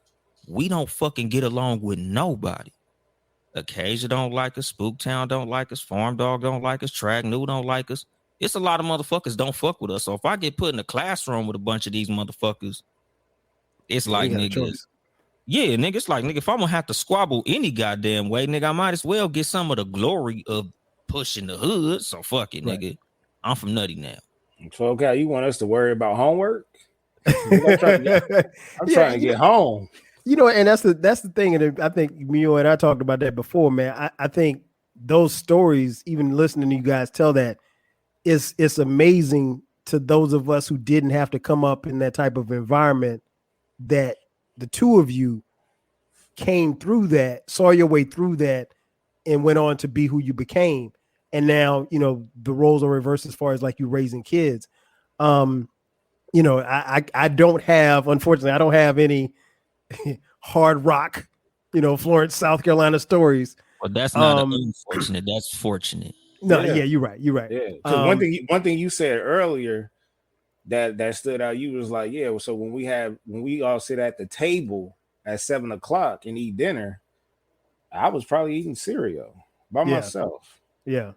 F: We don't fucking get along with nobody. Occasion don't like us. Spooktown don't like us. Farm Dog don't like us. Track New don't like us. It's a lot of motherfuckers don't fuck with us. So if I get put in a classroom with a bunch of these motherfuckers, it's like, niggas. Yeah, nigga, it's like, nigga, if I'm gonna have to squabble any goddamn way, nigga, I might as well get some of the glory of pushing the hood. So fuck it, nigga. I'm from Nutty now.
E: So, okay, you want us to worry about homework? I'm trying to get home.
D: You know, and that's the thing. And I think Mio and I talked about that before, man. I think those stories, even listening to you guys tell that, it's amazing to those of us who didn't have to come up in that type of environment, that the two of you came through that, saw your way through that, and went on to be who you became. And now, you know, the roles are reversed as far as like you raising kids. You know, I don't have, unfortunately, I don't have any hard rock, you know, Florence, South Carolina stories.
F: Well, that's not unfortunate. That's fortunate.
D: No, yeah, you're right. You're right.
E: Yeah. One thing you said earlier that stood out, you was like, yeah, so when we all sit at the table at 7:00 and eat dinner, I was probably eating cereal by myself.
D: Yeah.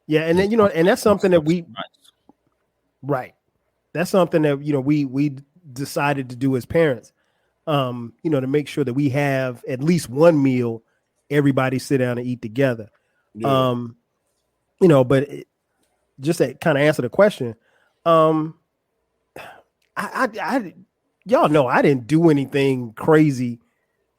D: Yeah, and then and that's something that right. That's something that we decided to do as parents. To make sure that we have at least one meal, everybody sit down and eat together.
E: Yeah.
D: But just to kind of answer the question, I y'all know I didn't do anything crazy.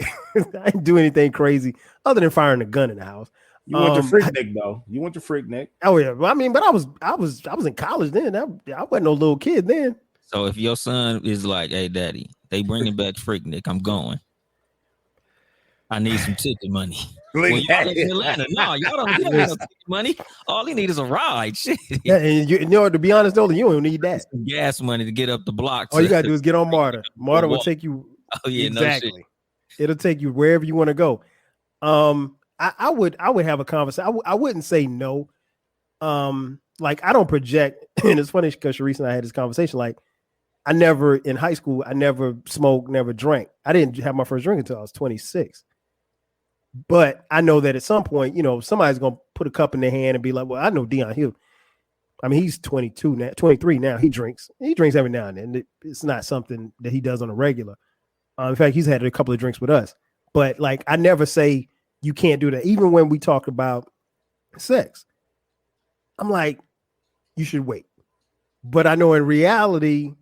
D: I didn't do anything crazy other than firing a gun in the house.
E: You went to Freaknik though. You went to Freaknik.
D: Oh yeah, well, I mean, but I was in college then. I wasn't no little kid then.
F: So if your son is like, "Hey, daddy, they bringing back Freaknik, I'm going. I need some ticket money." Well, y'all live in Atlanta. No, y'all don't need no ticket money. All he need is a ride. Shit.
D: Yeah, and to be honest, though, you don't need that.
F: Some gas money to get up the block.
D: All you gotta do is get on MARTA. MARTA will take you.
F: Oh yeah,
D: exactly.
F: No shit.
D: It'll take you wherever you want to go. I would have a conversation. I wouldn't say no. Like I don't project, and it's funny because Sharice and I had this conversation. Like I never in high school, I never smoked, never drank. I didn't have my first drink until I was 26. But I know that at some point, somebody's gonna put a cup in their hand and be like, "Well, I know Dion Hill. I mean, he's 22 now, 23 now. He drinks every now and then. It's not something that he does on a regular. In fact, he's had a couple of drinks with us. But like, I never say you can't do that. Even when we talk about sex, I'm like, you should wait. But I know in reality,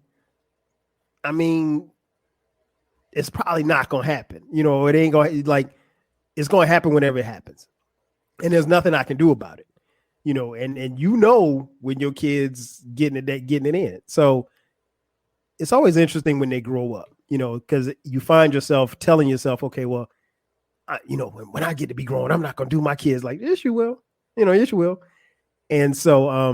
D: I mean, it's probably not going to happen. It ain't going to it's going to happen whenever it happens. And there's nothing I can do about it. And when your kid's getting it in. So it's always interesting when they grow up, because you find yourself telling yourself, okay, well, when I get to be grown, I'm not going to do my kids like, yes, you will, yes, you will. And so, I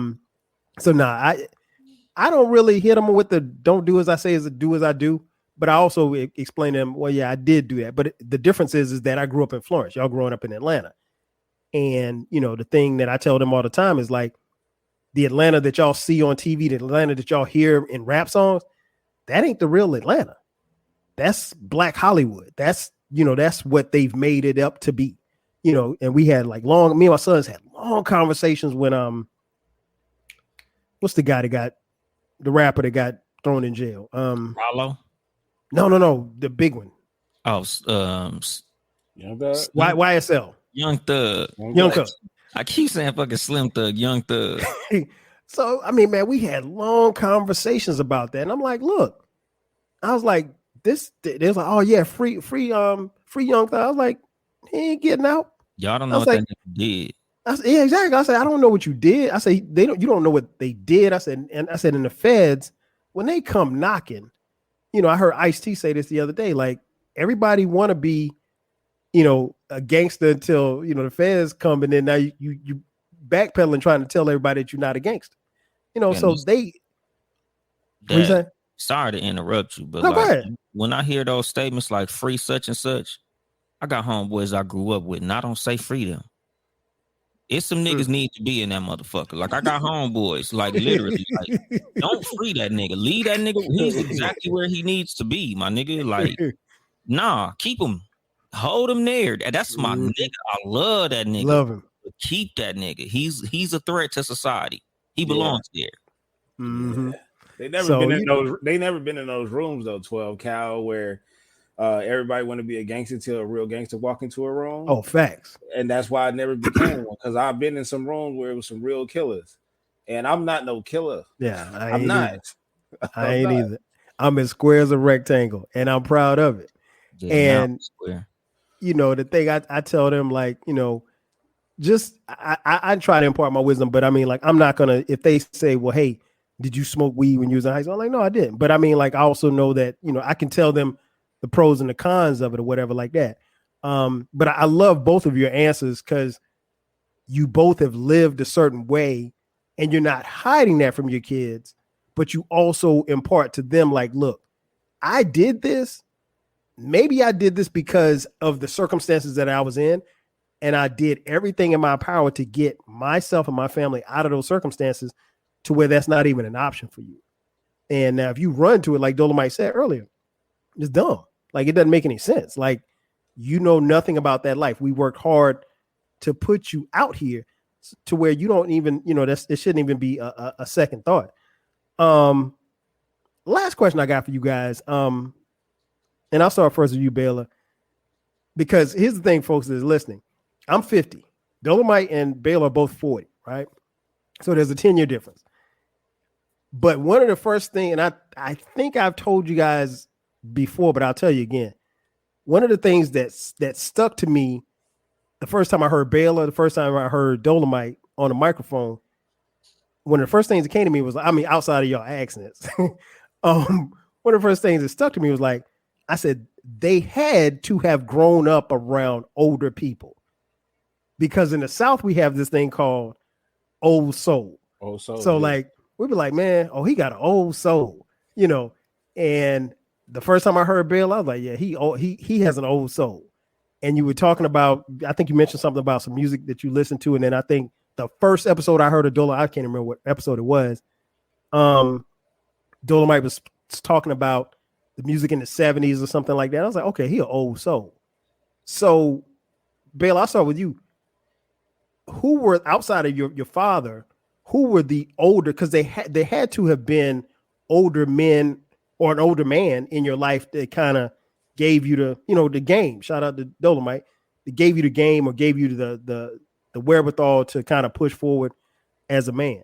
D: don't really hit them with the don't do as I say is do as I do. But I also explain to them, well, yeah, I did do that. But the difference is that I grew up in Florence. Y'all growing up in Atlanta. And, the thing that I tell them all the time is like the Atlanta that y'all see on TV, the Atlanta that y'all hear in rap songs, that ain't the real Atlanta. That's Black Hollywood. That's what they've made it up to be, and we had like me and my sons had long conversations when, what's the guy that got the rapper that got thrown in jail?
F: Rollo?
D: No, the big one.
F: Oh,
D: YSL.
F: Young Thug.
D: Young Thug.
F: I keep saying fucking Slim Thug, Young Thug.
D: So, I mean, man, we had long conversations about that. And I'm like, look, I was like, there's like, oh yeah, free Young Thug. I was like, he ain't getting out.
F: Y'all don't know what that nigga did.
D: I said, yeah, exactly. I said, I don't know what you did. I said, you don't know what they did. I said, in the feds, when they come knocking, I heard Ice-T say this the other day, like everybody want to be, a gangster until, the feds come, and then now you backpedaling trying to tell everybody that you're not a gangster. So
F: sorry to interrupt you, but
D: no, like,
F: when I hear those statements like free such and such, I got homeboys I grew up with, and I don't say free them. It's some niggas need to be in that motherfucker. Like I got homeboys, like literally, like don't free that nigga. Leave that nigga. He's exactly where he needs to be, my nigga. Like, nah, keep him, hold him there. That's my nigga. I love that nigga.
D: Love him.
F: Keep that nigga. He's a threat to society. He belongs there.
D: Mm-hmm.
E: They never been in those rooms though. 12 Cal where everybody want to be a gangster till a real gangster walk into a room.
D: Oh, facts.
E: And that's why I never became one, because I've been in some rooms where it was some real killers, and I'm not no killer.
D: Yeah,
E: I'm not.
D: I ain't either. I'm as square as a rectangle, and I'm proud of it.
F: Yeah,
D: and the thing I tell them, like, just I try to impart my wisdom, but I mean, like, I'm not gonna, if they say, well, hey, did you smoke weed when you was in high school? I'm like, no, I didn't. But I mean, like, I also know that I can tell them the pros and the cons of it or whatever like that. But I love both of your answers because you both have lived a certain way and you're not hiding that from your kids, but you also impart to them like, look, I did this. Maybe I did this because of the circumstances that I was in, and I did everything in my power to get myself and my family out of those circumstances to where that's not even an option for you. And now if you run to it, like Dolemite said earlier, it's dumb. Like, it doesn't make any sense. Like, nothing about that life. We worked hard to put you out here to where you don't even, it shouldn't even be a second thought. Last question I got for you guys. And I'll start first with you, Baylor, because here's the thing, folks that is listening. I'm 50. Dolemite and Baylor are both 40, right? So there's a 10-year difference. But one of the first things, and I think I've told you guys before, but I'll tell you again. One of the things that stuck to me the first time I heard Baylor, the first time I heard Dolemite on the microphone, one of the first things that came to me was, outside of your accents, one of the first things that stuck to me was like, I said, they had to have grown up around older people, because in the South we have this thing called old soul.
E: Old soul.
D: So like we'd be like, man, he got an old soul, And the first time I heard Baylor, I was like, yeah, he has an old soul. And you were talking about, I think you mentioned something about some music that you listened to, and then I think the first episode I heard of Dolemite, I can't remember what episode it was. Dolemite was talking about the music in the 70s or something like that. I was like, okay, he an old soul. So, Baylor, I'll start with you. Who were, outside of your father, who were the older, because they had to have been older men or an older man in your life that kind of gave you the game. Shout out to Dolemite. That gave you the game or gave you the wherewithal to kind of push forward as a man.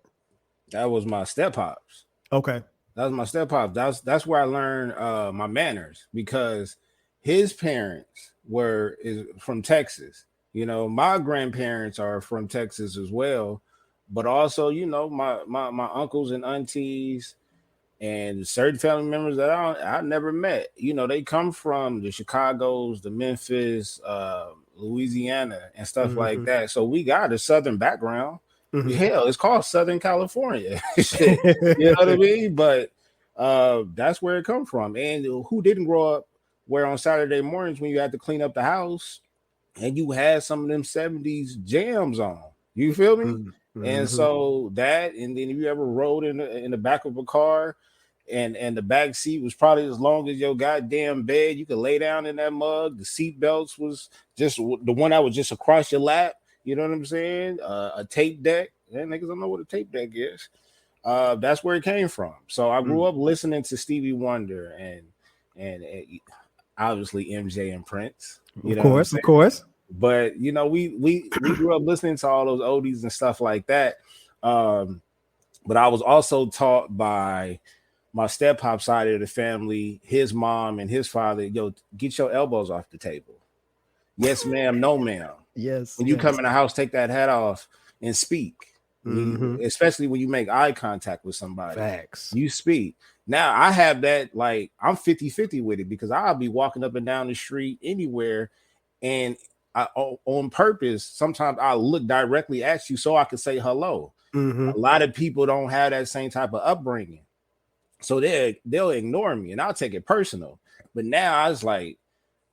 E: That was my step pops.
D: Okay.
E: That was my step pops. That's where I learned my manners, because his parents is from Texas. My grandparents are from Texas as well, but also, my uncles and aunties and certain family members that I never met. They come from the Chicagos, the Memphis, Louisiana, and stuff like that. So we got a Southern background. Hell, it's called Southern California. You know what I mean? But that's where it come from. And who didn't grow up where on Saturday mornings when you had to clean up the house and you had some of them 70s jams on? You feel me? And so that, and then if you ever rode in the back of a car and the back seat was probably as long as your goddamn bed, you could lay down in that mug. The seat belts was just the one that was just across your lap. You know what I'm saying? A tape deck. Yeah, niggas don't know what a tape deck is. That's where it came from. So I grew up listening to Stevie Wonder and obviously MJ and Prince. Of
D: course.
E: But we grew up listening to all those oldies and stuff like that. But I was also taught by my step-pop side of the family, his mom and his father, get your elbows off the table. Yes, ma'am. No, ma'am.
D: Yes.
E: When you come in the house, take that hat off and speak. Especially when you make eye contact with somebody.
D: Facts.
E: You speak. Now, I have that, like, I'm 50-50 with it, because I'll be walking up and down the street anywhere, and on purpose, sometimes I'll look directly at you so I can say hello. A lot of people don't have that same type of upbringing. So they'll ignore me, and I'll take it personal. But now I was like,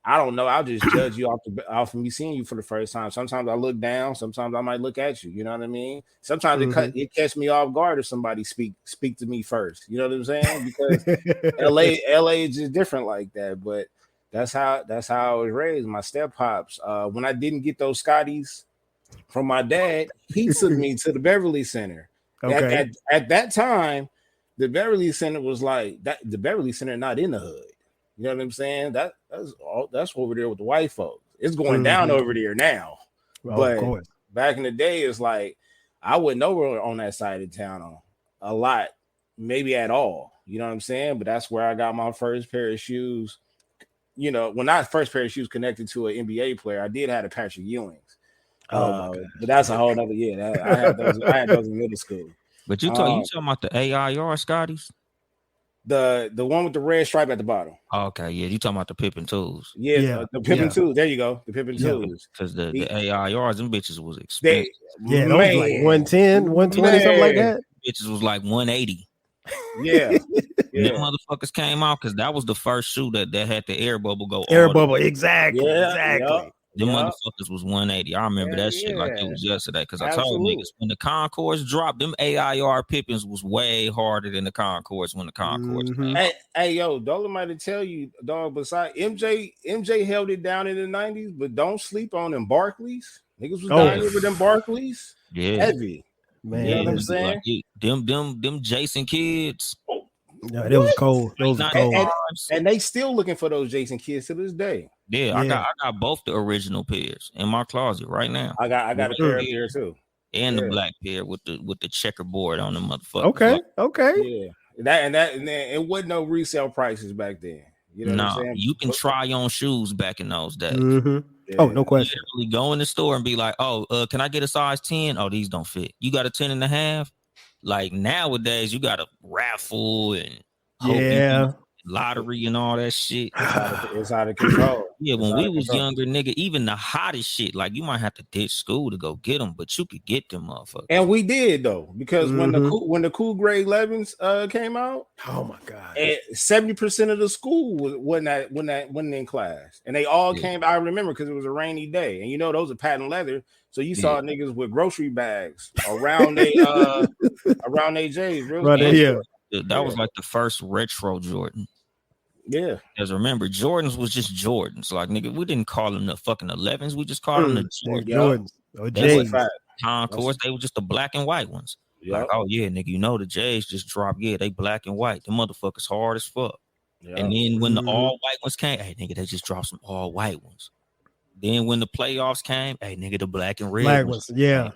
E: I don't know. I'll just judge you off of me seeing you for the first time. Sometimes I look down. Sometimes I might look at you. You know what I mean? Sometimes it catch me off guard if somebody speak to me first. You know what I'm saying? Because LA is just different like that. But that's how I was raised. My step pops. When I didn't get those Scotties from my dad, he took me to the Beverly Center.
D: Okay.
E: At that time, the Beverly Center was like that. The Beverly Center not in the hood. You know what I'm saying? That's over there with the white folks. It's going down over there now. But
D: of course.
E: Back in the day, it's like I wouldn't know on that side of town a lot, maybe at all. You know what I'm saying? But that's where I got my first pair of shoes. Well, not first pair of shoes connected to an NBA player. I did have a Patrick Ewings. But that's a whole other I had those in middle school.
F: But you talking about the AIR Scotties?
E: The one with the red stripe at the bottom.
F: Oh, okay, yeah, you talking about the Pippin tools?
E: Yeah, the Pippin tools. There you go, the Pippin tools.
F: Because the AIRs, them bitches was expensive.
D: Those like 110, 120, something like that.
F: Bitches was like 180.
E: Yeah.
F: Them motherfuckers came out because that was the first shoe that had the air bubble go.
D: Air bubble, exactly.
F: Them motherfuckers was 180. I remember that shit like it was yesterday, because I told niggas when the Concords dropped, them AIR Pippins was way harder than the Concords when the Concords came out.
E: Hey, yo, Dolemite to tell you, dog, besides MJ held it down in the 90s, but don't sleep on them Barclays. Niggas was dying over them Barclays.
F: Yeah.
E: heavy.
D: Man,
E: You know what I'm
D: listen.
E: saying?
F: Like them Jason kids.
D: No, that was cold. Those were cold.
E: And they still looking for those Jason kids to this day.
F: Yeah, I got both the original pairs in my closet right now.
E: I got a pair up here too.
F: And the black pair with the checkerboard on the motherfucker.
D: Okay.
E: Yeah. And it wasn't no resale prices back then. You know what I'm saying?
F: You can try on shoes back in those days.
D: Mm-hmm. Yeah. Oh, no question.
F: Literally go in the store and be like, can I get a size 10? Oh, these don't fit. You got a 10 and a half? Like nowadays, you got a raffle and lottery and all that shit.
E: It's out of control.
F: Yeah, when we was younger, nigga, even the hottest shit, like you might have to ditch school to go get them, but you could get them motherfuckers.
E: And we did though, because when the cool grade 11s came out,
D: oh my god,
E: 70% of the school wasn't in class, and they all came. I remember because it was a rainy day, and those are patent leather, so you saw niggas with grocery bags around they around their J's.
F: That was like the first retro Jordan.
E: Yeah,
F: because remember, Jordans was just Jordans. Like, nigga, we didn't call them the fucking 11s. We just called them the
D: Jordans.
F: Or J's. Concourse, they were just the black and white ones. Yep. Like, oh yeah, nigga, the J's just dropped. Yeah, they black and white. The motherfuckers hard as fuck. Yep. And then when the all white ones came, hey nigga, they just dropped some all white ones. Then when the playoffs came, hey nigga, the black and red ones.
D: Yeah.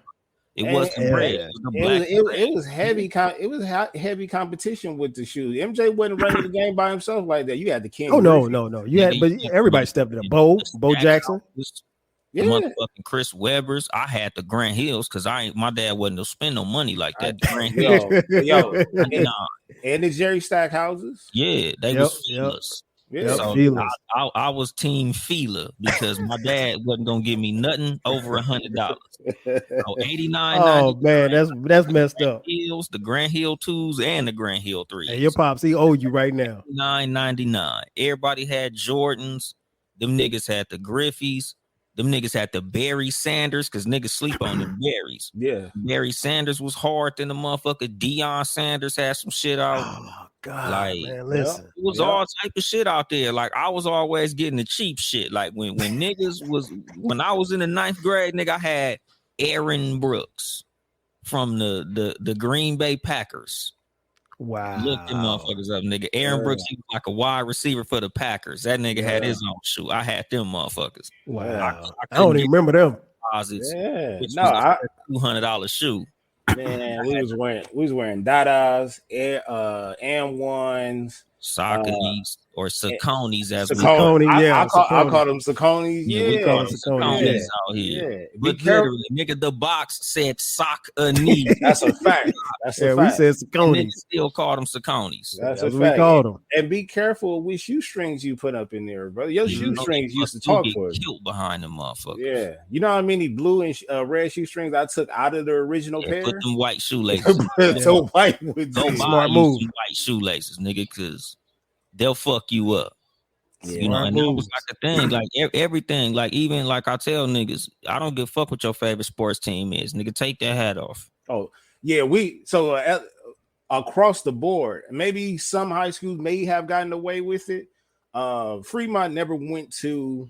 F: It wasn't red.
E: It was heavy. It was heavy competition with the shoes. MJ wasn't running the game by himself like that. You had the king.
D: Oh no. You had, but everybody stepped in. Bo Jackson.
F: The motherfucking Chris Webbers. I had the Grant Hills because my dad wasn't to spend no money like that. Grant Hills.
E: And the Jerry Stackhouses.
F: Yeah, they was feelers.
E: Yeah,
F: so I was team Fila because my dad wasn't gonna give me nothing over $100. So 89.
D: Oh man, that's messed up.
F: Hills, the Grant Hill 2s and the Grant Hill 3s.
D: Hey, your pops, he owe you right now.
F: $9.99. Everybody had Jordans. Them niggas had the Griffies. Them niggas had the Barry Sanders because niggas sleep on the Barrys.
E: Yeah.
F: Barry Sanders was hard than the motherfucker. Deion Sanders had some shit out.
D: Oh God,
F: like,
D: man, listen.
F: It was all type of shit out there. Like I was always getting the cheap shit. Like when niggas was when I was in the 9th grade, nigga, I had Aaron Brooks from the Green Bay Packers.
D: Wow.
F: Look them motherfuckers up, nigga. Aaron Brooks, he was like a wide receiver for the Packers. That nigga had his own shoe. I had them motherfuckers.
D: Wow. I don't even remember them.
E: Yeah.
F: No, like $200 shoe.
E: Man, we was wearing Dadas, M1s,
F: Sauconys or Sauconys as
D: Saucony,
E: I call them Sauconys.
F: Yeah, we call them Sauconys out here. Yeah. But literally, nigga, the box said Sauconys.
E: That's a fact. That's a fact.
D: We said Sauconys.
F: Still call them Sauconys.
E: That's a fact.
D: We called them.
E: And be careful with shoestrings you put up in there, brother. Your shoestrings used to talk for you.
F: Killed behind them motherfuckers.
E: Yeah, you know how many blue and red shoestrings I took out of the original pair?
F: Put them white shoelaces.
E: So white with
F: smart move. White shoelaces, nigga, because they'll fuck you up. Yeah, and that was like a thing, like everything, like even like I tell niggas, I don't give a fuck what your favorite sports team is, nigga. Take that hat off.
E: Oh yeah, across the board, maybe some high schools may have gotten away with it. Fremont never went to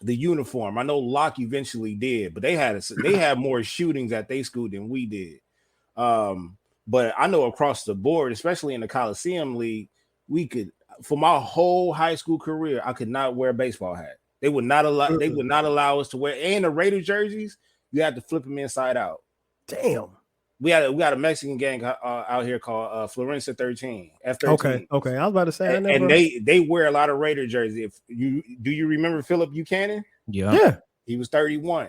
E: the uniform. I know Locke eventually did, but they had more shootings at their school than we did. But I know across the board, especially in the Coliseum League, we could. For my whole high school career, I could not wear a baseball hat. They would not allow us to wear. And the Raider jerseys, you had to flip them inside out.
D: Damn.
E: We had a Mexican gang out here called Florencia 13 F13.
D: Okay. I was about to say,
E: and they wear a lot of Raider jerseys. Do you remember Philip Buchanan?
D: Yeah.
E: He was 31.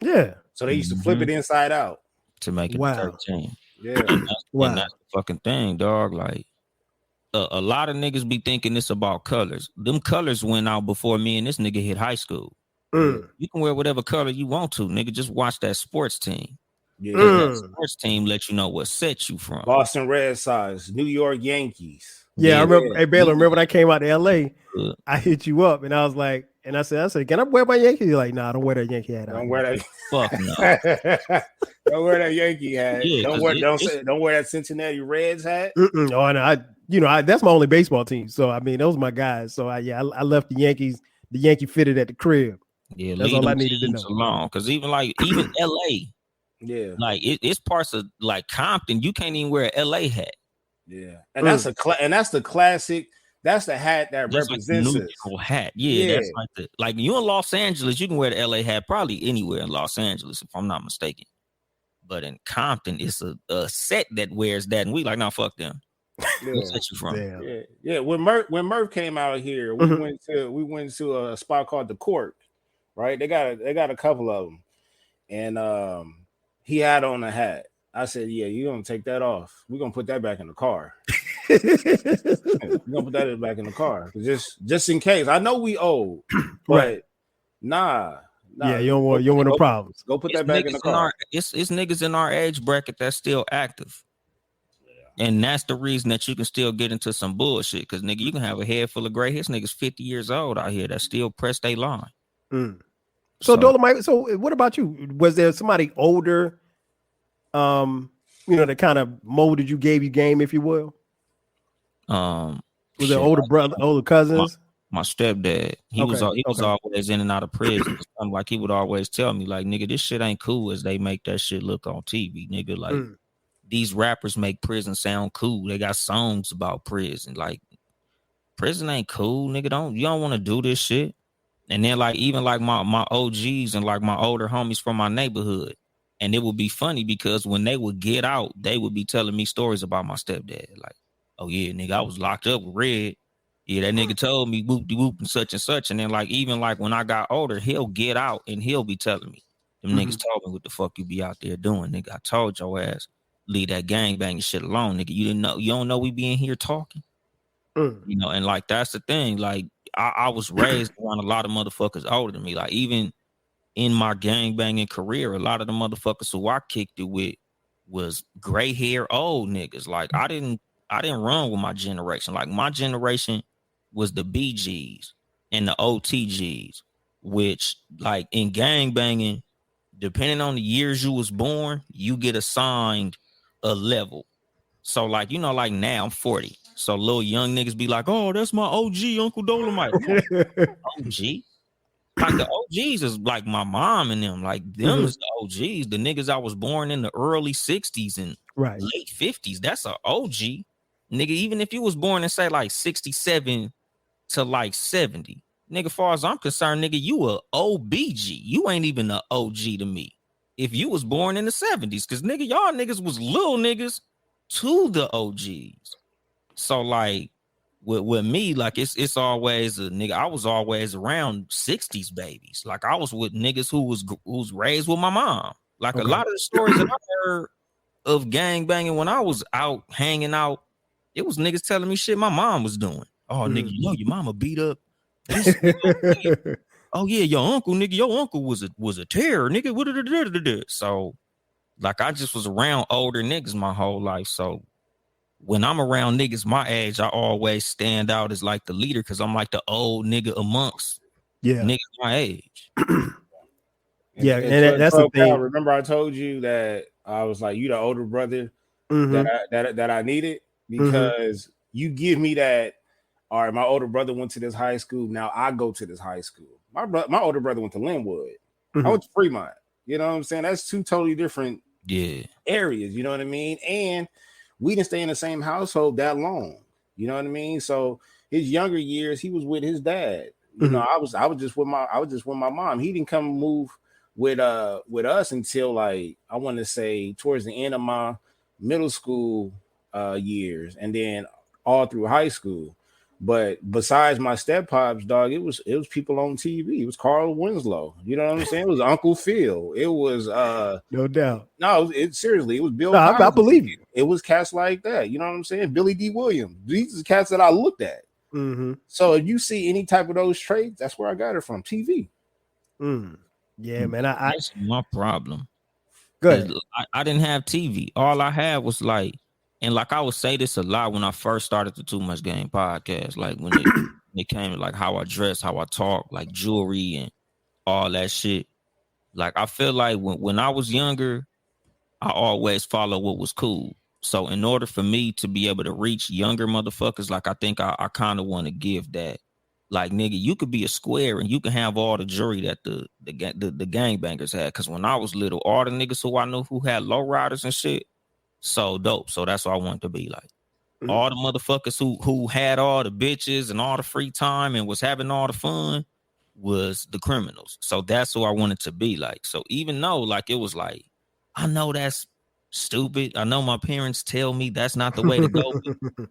D: Yeah.
E: So they used to flip it inside out
F: to make it 13.
E: Yeah.
F: And that's the fucking thing, dog. Like. A lot of niggas be thinking it's about colors. Them colors went out before me and this nigga hit high school. You can wear whatever color you want to, nigga. Just watch that sports team. Yeah, that sports team let you know what set you from.
E: Boston Red Sox, New York Yankees.
D: Yeah, I remember. Hey, Baylor, remember when I came out to LA? I hit you up and I was like, and I said, can I wear my Yankee? You're like, nah, don't wear that Yankee hat.
E: Don't wear that.
F: Fuck no.
E: Don't wear that Yankee hat. Yeah, don't wear that Cincinnati Reds hat.
D: Oh, no, that's my only baseball team. So I mean, those are my guys. So I left the Yankees. The Yankee fitted at the crib.
F: Yeah,
D: that's all I needed to know.
F: Along, because even LA,
E: Yeah.
F: Like it's parts of like Compton. You can't even wear an LA hat.
E: Yeah. And that's the classic. That's the hat that
F: That's like a
E: represents us.
F: neutral hat. Yeah,
E: Yeah.
F: that's like you in Los Angeles, you can wear the LA hat probably anywhere in Los Angeles, if I'm not mistaken. But in Compton, it's a set that wears that, and we like, nah, fuck them.
E: Yeah.
F: We'll set you from.
D: Damn.
E: Yeah. Yeah. When Murph came out here, we went to a spot called the Court, right? They got a couple of them. And he had on a hat. I said, yeah, you're gonna take that off. We're gonna put that back in the car. We're gonna put that back in the car. Just in case. I know we old, but
D: Right.
E: nah.
D: Yeah, you don't want no problems.
E: Go put that back in the car.
F: It's niggas in our age bracket that's still active. Yeah. And that's the reason that you can still get into some bullshit. Cause nigga, you can have a head full of gray hair. Niggas 50 years old out here that still press their line.
D: So Dolemite, so what about you? Was there somebody older, that kind of molded you, gave you game, if you will? Was there older brother, older cousins?
F: My stepdad, he was always in and out of prison. Like he would always tell me, like, nigga, this shit ain't cool as they make that shit look on TV, nigga. Like these rappers make prison sound cool. They got songs about prison. Like prison ain't cool, nigga. You don't want to do this shit. And then like even like my OGs and like my older homies from my neighborhood. And it would be funny because when they would get out, they would be telling me stories about my stepdad. Like, oh yeah, nigga, I was locked up with Red. Yeah, that nigga told me whoop de whoop and such and such. And then like even like when I got older, he'll get out and he'll be telling me, them niggas told me what the fuck you be out there doing, nigga. I told your ass, leave that gang banging shit alone, nigga. You don't know we be in here talking. And like that's the thing. Like I was raised around a lot of motherfuckers older than me. Like even in my gang banging career, a lot of the motherfuckers who I kicked it with was gray hair old niggas. Like I didn't run with my generation. Like my generation was the BGs and the OTGs, which like in gang banging, depending on the years you was born, you get assigned a level. So like, like now I'm 40. So little young niggas be like, oh, that's my OG Uncle Dolemite. OG? Like the OGs is like my mom and them. Like them is the OGs. The niggas I was born in the early 60s and late 50s. That's an OG. Nigga, even if you was born in say like 67 to like 70. Nigga, far as I'm concerned, nigga, you a OBG. You ain't even an OG to me. If you was born in the 70s, because nigga, y'all niggas was little niggas to the OGs. So like with me, like it's always a nigga. I was always around 60s babies. Like I was with niggas who's raised with my mom. Like a lot of the stories that I heard of gang banging when I was out hanging out, it was niggas telling me shit my mom was doing. Oh, nigga, your mama beat up. Oh yeah, your uncle was a terror, nigga. So like I just was around older niggas my whole life. So when I'm around niggas my age, I always stand out as like the leader because I'm like the old nigga amongst niggas my age.
D: And that's the thing.
E: Remember, I told you that I was like, you the older brother that I needed because you give me that. All right, my older brother went to this high school. Now I go to this high school. My older brother went to Linwood. I went to Fremont. You know what I'm saying? That's two totally different areas. You know what I mean? And we didn't stay in the same household that long. You know what I mean? So his younger years, he was with his dad. You know, I was just with my mom. He didn't come move with us until like I want to say towards the end of my middle school years, and then all through high school. But besides my step pops, dog, it was people on TV. It was Carl Winslow. You know what I'm saying? It was Uncle Phil. It was
D: no doubt.
E: No, seriously, it was Bill.
D: No, I believe you.
E: It was cats like that. You know what I'm saying? Billy D. Williams. These are cats that I looked at. So if you see any type of those traits, that's where I got it from. TV.
D: Yeah, man.
F: That's my problem.
E: Good.
F: I didn't have TV. All I had was like. And like I would say this a lot when I first started the Too Much Game podcast, like when it came to like how I dress, how I talk, like jewelry and all that shit. Like I feel like when I was younger, I always followed what was cool. So in order for me to be able to reach younger motherfuckers, like I think I kind of want to give that Like, nigga, you could be a square and you can have all the jewelry that the gangbangers had. Cause when I was little, all the niggas who I knew who had lowriders and shit, so dope. So that's what I wanted to be like. All the motherfuckers who had all the bitches and all the free time and was having all the fun was the criminals. So that's who I wanted to be like. So even though like it was like, I know that's stupid. I know my parents tell me that's not the way to go.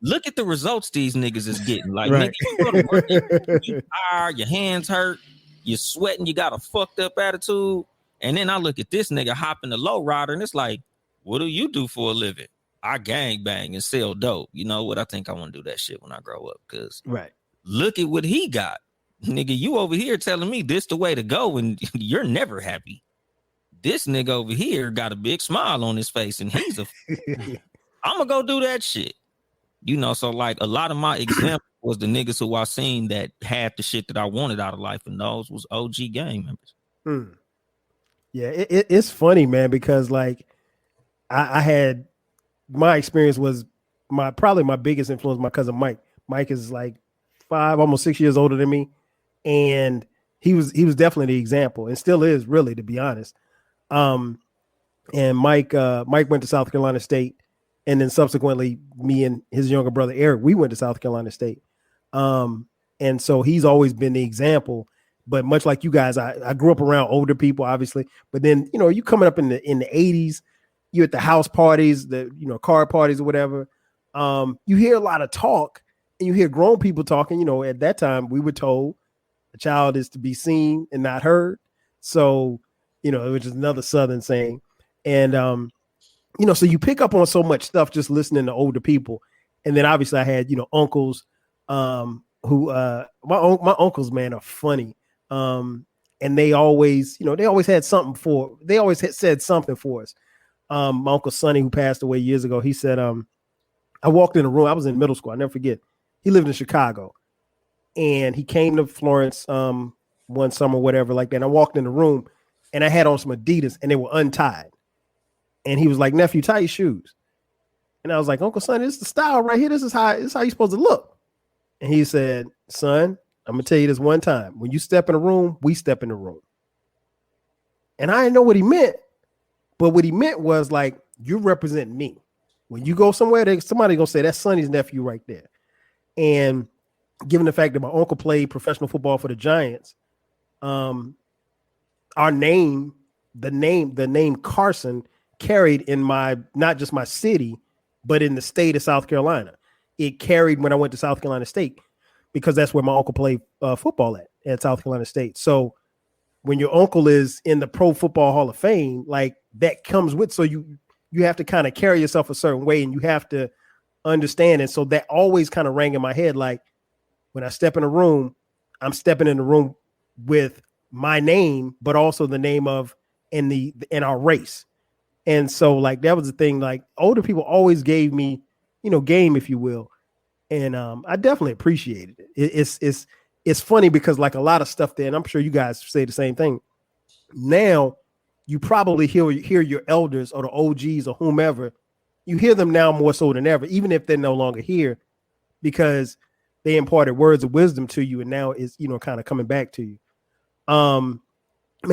F: Look at the results these niggas is getting. Like,
D: Right.
F: nigga, you go to work, you tired, your hands hurt, you're sweating, you got a fucked up attitude. And then I look at this nigga hopping the low rider and it's like, what do you do for a living? I gang bang and sell dope. You know what? I think I want to do that shit when I grow up. Cause
D: Right.
F: look at what he got. Nigga, you over here telling me this the way to go and you're never happy. This nigga over here got a big smile on his face and he's I'm gonna go do that shit. You know, so like a lot of my example was the niggas who I seen that had the shit that I wanted out of life, and those was OG gang members.
D: Yeah, it's funny, man, because like I had my experience was probably my biggest influence, my cousin Mike. Mike is like 5, almost 6 years older than me. And he was definitely the example and still is, really, to be honest. And Mike went to South Carolina State, and then subsequently me and his younger brother Eric, we went to South Carolina State. And so he's always been the example. But much like you guys, I grew up around older people, obviously. But then, you know, you coming up in the 80s, you at the house parties, the card parties or whatever. You hear a lot of talk, and you hear grown people talking. You know, at that time we were told a child is to be seen and not heard. So, you know, which is another Southern saying. And you know, so you pick up on so much stuff just listening to older people. And then obviously I had, you know, uncles who my uncles, man, are funny. And they always had something they always had said something for us. My Uncle Sonny, who passed away years ago, he said, I walked in a room. I was in middle school. I never forget. He lived in Chicago, and he came to Florence one summer, whatever like that. And I walked in the room, and I had on some Adidas, and they were untied. And he was like, "Nephew, tie your shoes." And I was like, "Uncle Sonny, this is the style right here. This is how you're supposed to look." And he said, "Son, I'm gonna tell you this one time. When you step in a room, we step in the room." And I didn't know what he meant. But what he meant was like, you represent me. When you go somewhere, somebody gonna say that's Sonny's nephew right there. And given the fact that my uncle played professional football for the Giants, our name, the name Carson carried in not just my city, but in the state of South Carolina. It carried when I went to South Carolina State because that's where my uncle played football at South Carolina State. So when your uncle is in the Pro Football Hall of Fame, like that comes with, so you have to kind of carry yourself a certain way and you have to understand. And so that always kind of rang in my head. Like when I step in a room, I'm stepping in the room with my name, but also the name of in our race. And so like, that was the thing, like older people always gave me, you know, game, if you will. And I definitely appreciated it. It's funny because like a lot of stuff there, and I'm sure you guys say the same thing. Now you probably hear your elders or the OGs or whomever, you hear them now more so than ever, even if they're no longer here, because they imparted words of wisdom to you. And now it's, you know, kind of coming back to you. Man,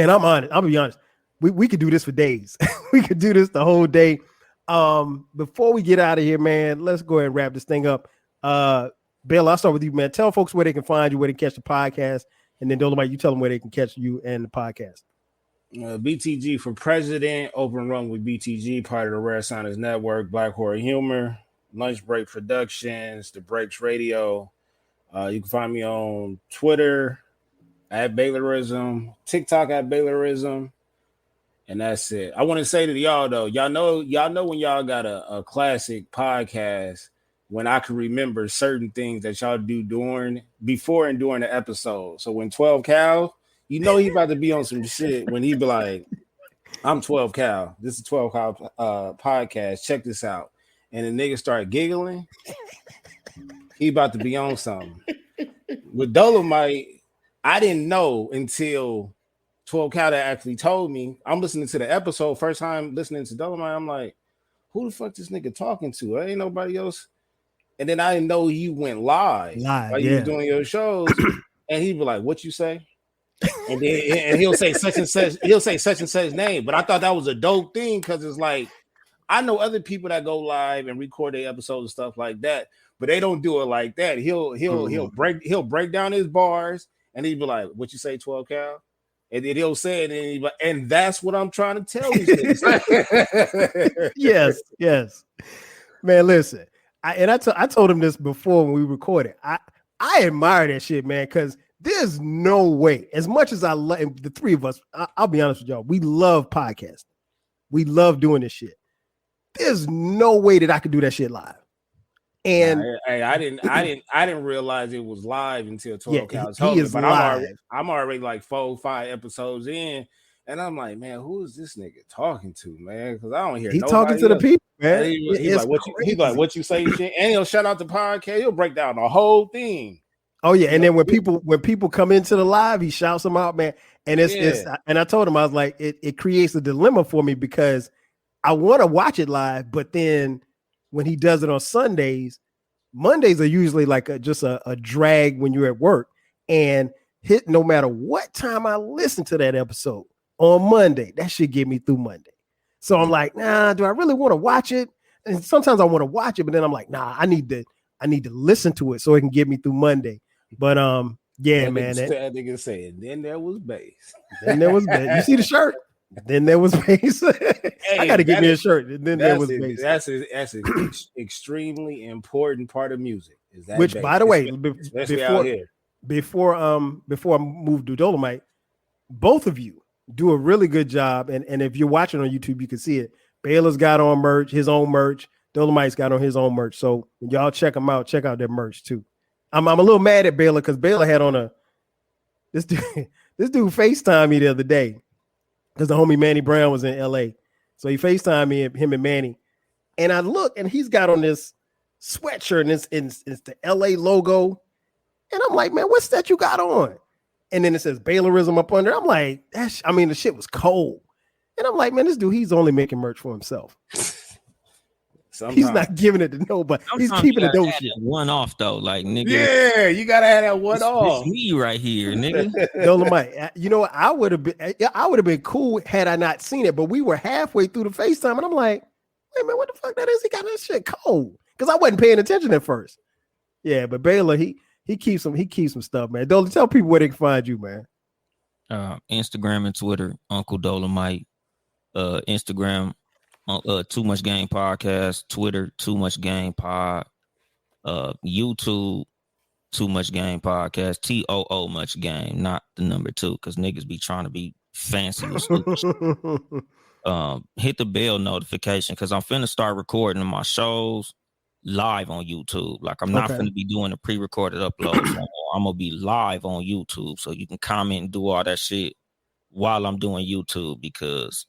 D: I'm honest. I'll be honest. We could do this for days. We could do this the whole day. Before we get out of here, man, let's go ahead and wrap this thing up. Baylor, I'll start with you, man. Tell folks where they can find you, where they can catch the podcast, and then Dolemite, you tell them where they can catch you and the podcast.
E: BTG for President, Open Run with BTG, part of the Rare Sounders Network, Black Horror Humor, Lunch Break Productions, The Breaks Radio. You can find me on Twitter at Baylorism, TikTok at Baylorism, and that's it. I want to say to y'all though, y'all know when y'all got a classic podcast when I can remember certain things that y'all do before and during the episode. So when 12 Cal, you know he about to be on some shit when he be like, I'm 12 Cal. This is 12 Cal podcast. Check this out. And the nigga start giggling. He about to be on something. With Dolemite, I didn't know until 12 Cal that actually told me. I'm listening to the episode, first time listening to Dolemite. I'm like, who the fuck this nigga talking to? There ain't nobody else. And then I didn't know you went live while you was doing your shows. and he'd be like, "What you say?" And then and he'll say such and such. He'll say such and such name. But I thought that was a dope thing because it's like I know other people that go live and record their episodes and stuff like that, but they don't do it like that. He'll break down his bars and he'd be like, "What you say, 12 cal?" And then he'll say it, and, and that's what I'm trying to tell these niggas.
D: Yes. Man, listen. I told him this before when we recorded. I admire that shit, man, because there's no way, as much as I love the three of us, I'll be honest with y'all, we love podcasting. We love doing this shit. There's no way that I could do that shit live. And
E: I didn't realize it was live until 12 cows.
D: He is
E: but
D: live.
E: I'm already like 4-5 episodes in, and I'm like, man, who is this nigga talking to, man? Because I don't hear.
D: He's talking to the people, man.
E: He's like, what you say, shit, and he'll shout out the podcast. He'll break down the whole thing.
D: Oh yeah, and then when people come into the live, he shouts them out, man. And it's and I told him, I was like, it creates a dilemma for me because I want to watch it live, but then when he does it on Sundays, Mondays are usually like just a drag when you're at work, and no matter what time I listen to that episode on Monday, that should get me through Monday. So I'm like, nah, do I really want to watch it? And sometimes I want to watch it, but then I'm like, nah, I need to listen to it so it can get me through Monday. But yeah, man.
E: That nigga saying, then there was bass.
D: Then there was bass. You see the shirt? Then there was bass. Hey, I got to get me a shirt. And then there was bass.
E: That's an extremely important part of music. Is that
D: which,
E: bass.
D: By the way,
E: especially out here.
D: Before I moved to Dolemite, both of you do a really good job. And if you're watching on YouTube, you can see it. Baylor's got on merch, his own merch. Dolemite's got on his own merch. So when y'all check them out, check out their merch too. I'm a little mad at Baylor because Baylor had on this dude FaceTimed me the other day because the homie Manny Brown was in LA. So he FaceTimed me, him and Manny. And I look and he's got on this sweatshirt and it's the LA logo. And I'm like, man, what's that you got on? And then it says Baylorism up under. I'm like, the shit was cold. And I'm like, man, this dude, he's only making merch for himself. He's not giving it to nobody. He's keeping it dope shit.
F: One off though, like nigga.
E: Yeah, you gotta have that one off.
F: It's me right here, nigga.
D: Dolemite, you know what? I would have been cool had I not seen it, but we were halfway through the FaceTime, and I'm like, wait, man, what the fuck that is? He got that shit cold because I wasn't paying attention at first. Yeah, but Baylor, he keeps some stuff, man. Dolemite, tell people where they can find you, man.
F: Instagram and Twitter, Uncle Dolemite. Instagram. Too Much Game Podcast, Twitter, Too Much Game Pod, YouTube, Too Much Game Podcast, TOO Much Game, not the number 2, because niggas be trying to be fancy with stupid shit. Hit the bell notification because I'm finna start recording my shows live on YouTube. Like I'm not finna be doing the pre-recorded uploads anymore. I'm gonna be live on YouTube, so you can comment and do all that shit while I'm doing YouTube because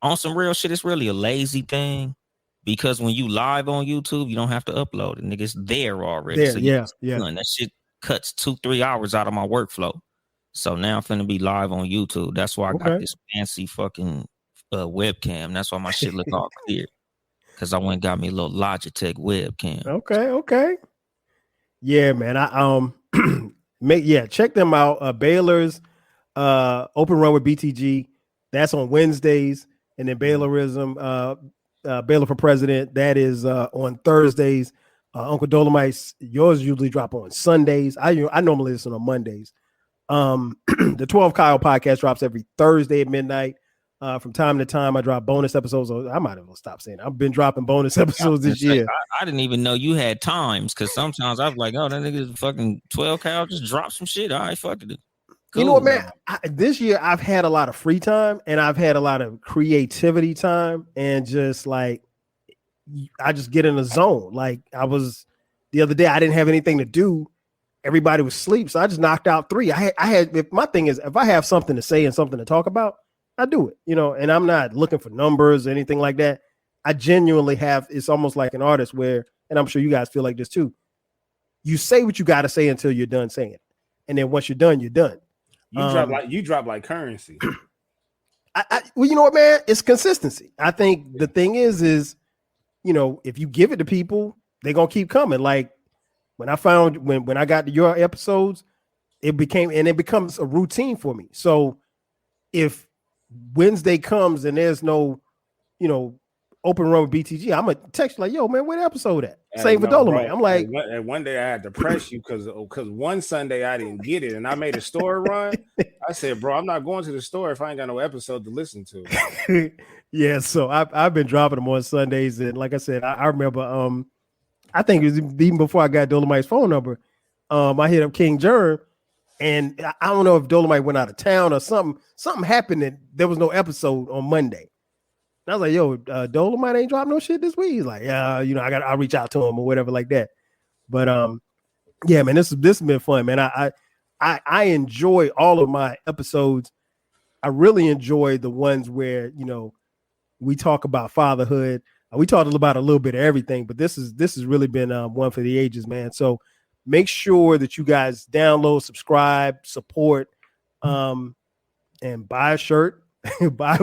F: on some real shit, it's really a lazy thing because when you live on YouTube, you don't have to upload it. Nigga, it's there already. So
D: yeah.
F: That shit cuts 2-3 hours out of my workflow. So now I'm finna be live on YouTube. That's why I got this fancy fucking webcam. That's why my shit look all clear. Because I went and got me a little Logitech webcam.
D: Okay. Yeah, man. Check them out. Baylor's Open Run with BTG. That's on Wednesdays. And then Baylorism, Baylor for President, that is on Thursdays. Uncle Dolemite's, yours usually drop on Sundays. I normally listen on Mondays. The 12 Kyle podcast drops every Thursday at midnight. From time to time, I drop bonus episodes. I might as well stop saying it. I've been dropping bonus episodes this year.
F: I didn't even know you had times because sometimes I was like, oh, that nigga's fucking 12 Kyle just drop some shit. All right, fuck it. Cool.
D: You know what, man? This year I've had a lot of free time and I've had a lot of creativity time, and just like I just get in a zone. Like I was the other day, I didn't have anything to do. Everybody was asleep, so I just knocked out 3. I had my thing is if I have something to say and something to talk about, I do it. And I'm not looking for numbers or anything like that. I genuinely have. It's almost like an artist where, and I'm sure you guys feel like this too. You say what you got to say until you're done saying it, and then once you're done, you're done.
E: You drop like currency.
D: Well, you know what, man? It's consistency. I think the thing is, if you give it to people, they're gonna keep coming. Like when I found when I got to your episodes, it becomes a routine for me. So if Wednesday comes and there's no, open run with BTG, I'm gonna text you like, yo, man, where the episode at? Same for Dolemite. I'm like,
E: and one day I had to press you because one Sunday I didn't get it and I made a store run. I said, bro, I'm not going to the store if I ain't got no episode to listen to.
D: Yeah, so I've been dropping them on Sundays, and like I said, I remember I think it was even before I got Dolemite's phone number. I hit up King Germ, and I don't know if Dolemite went out of town or something. Something happened that there was no episode on Monday. And I was like, yo, Dolemite ain't dropped no shit this week. He's like, yeah, I'll reach out to him or whatever like that. But yeah, man, this has been fun, man. I enjoy all of my episodes. I really enjoy the ones where, we talk about fatherhood. We talked about a little bit of everything, but this has really been one for the ages, man. So make sure that you guys download, subscribe, support, and buy a shirt, buy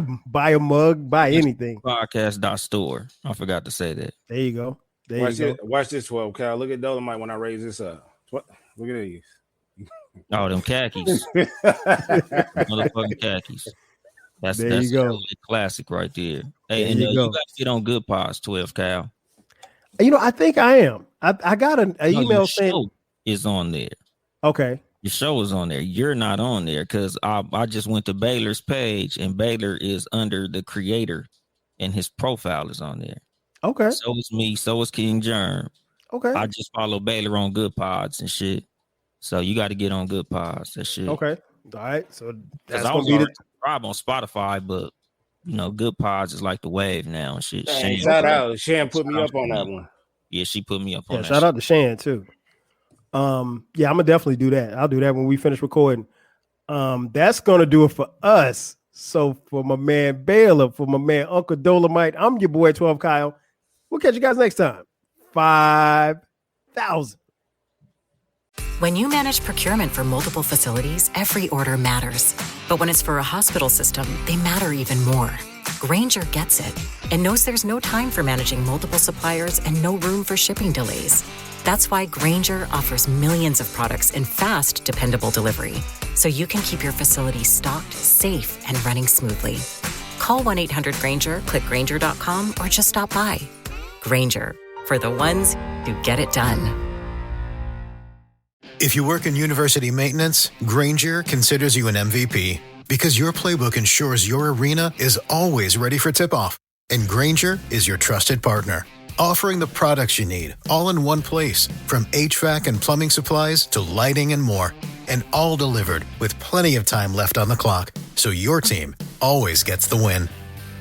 D: a mug, buy anything.
F: Podcast.store. I forgot to say that.
D: There you go.
E: Watch this 12 Cal. Look at Dolemite when I raise this up. What? Look at these.
F: Oh, them khakis. Motherfucking khakis. That's a classic right there. Hey, and you guys get on Good Pods, 12 Cal.
D: I think I am. I got an email saying
F: show is on there.
D: Okay.
F: Your show is on there. You're not on there because I just went to Baylor's page and Baylor is under the creator and his profile is on there.
D: Okay.
F: So is me. So is King Germ.
D: Okay.
F: I just follow Baylor on Good Pods and shit. So you got to get on Good Pods. That shit.
D: Okay. All right. So that's
F: going to be subscribe on Spotify, but Good Pods is like the wave now and shit.
E: Hey, shout out. Shan put me up on that one.
F: Yeah, she put me up on that.
D: Shout out to Shan too. Yeah, I'm gonna definitely do that. I'll do that when we finish recording. That's gonna do it for us. So for my man Baylor, for my man Uncle Dolemite, I'm your boy 12 Kyle. We'll catch you guys next time. 5,000.
G: When you manage procurement for multiple facilities, every order matters. But when it's for a hospital system, they matter even more. Grainger gets it and knows there's no time for managing multiple suppliers and no room for shipping delays. That's why Grainger offers millions of products in fast, dependable delivery, so you can keep your facility stocked, safe, and running smoothly. Call 1-800-GRAINGER, click Grainger.com, or just stop by. Grainger, for the ones who get it done.
C: If you work in university maintenance, Grainger considers you an MVP because your playbook ensures your arena is always ready for tip-off. And Grainger is your trusted partner, offering the products you need all in one place, from HVAC and plumbing supplies to lighting and more. And all delivered with plenty of time left on the clock, so your team always gets the win.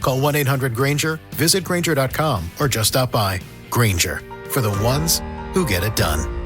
C: Call 1-800-GRAINGER, visit Grainger.com, or just stop by. Grainger, for the ones who get it done.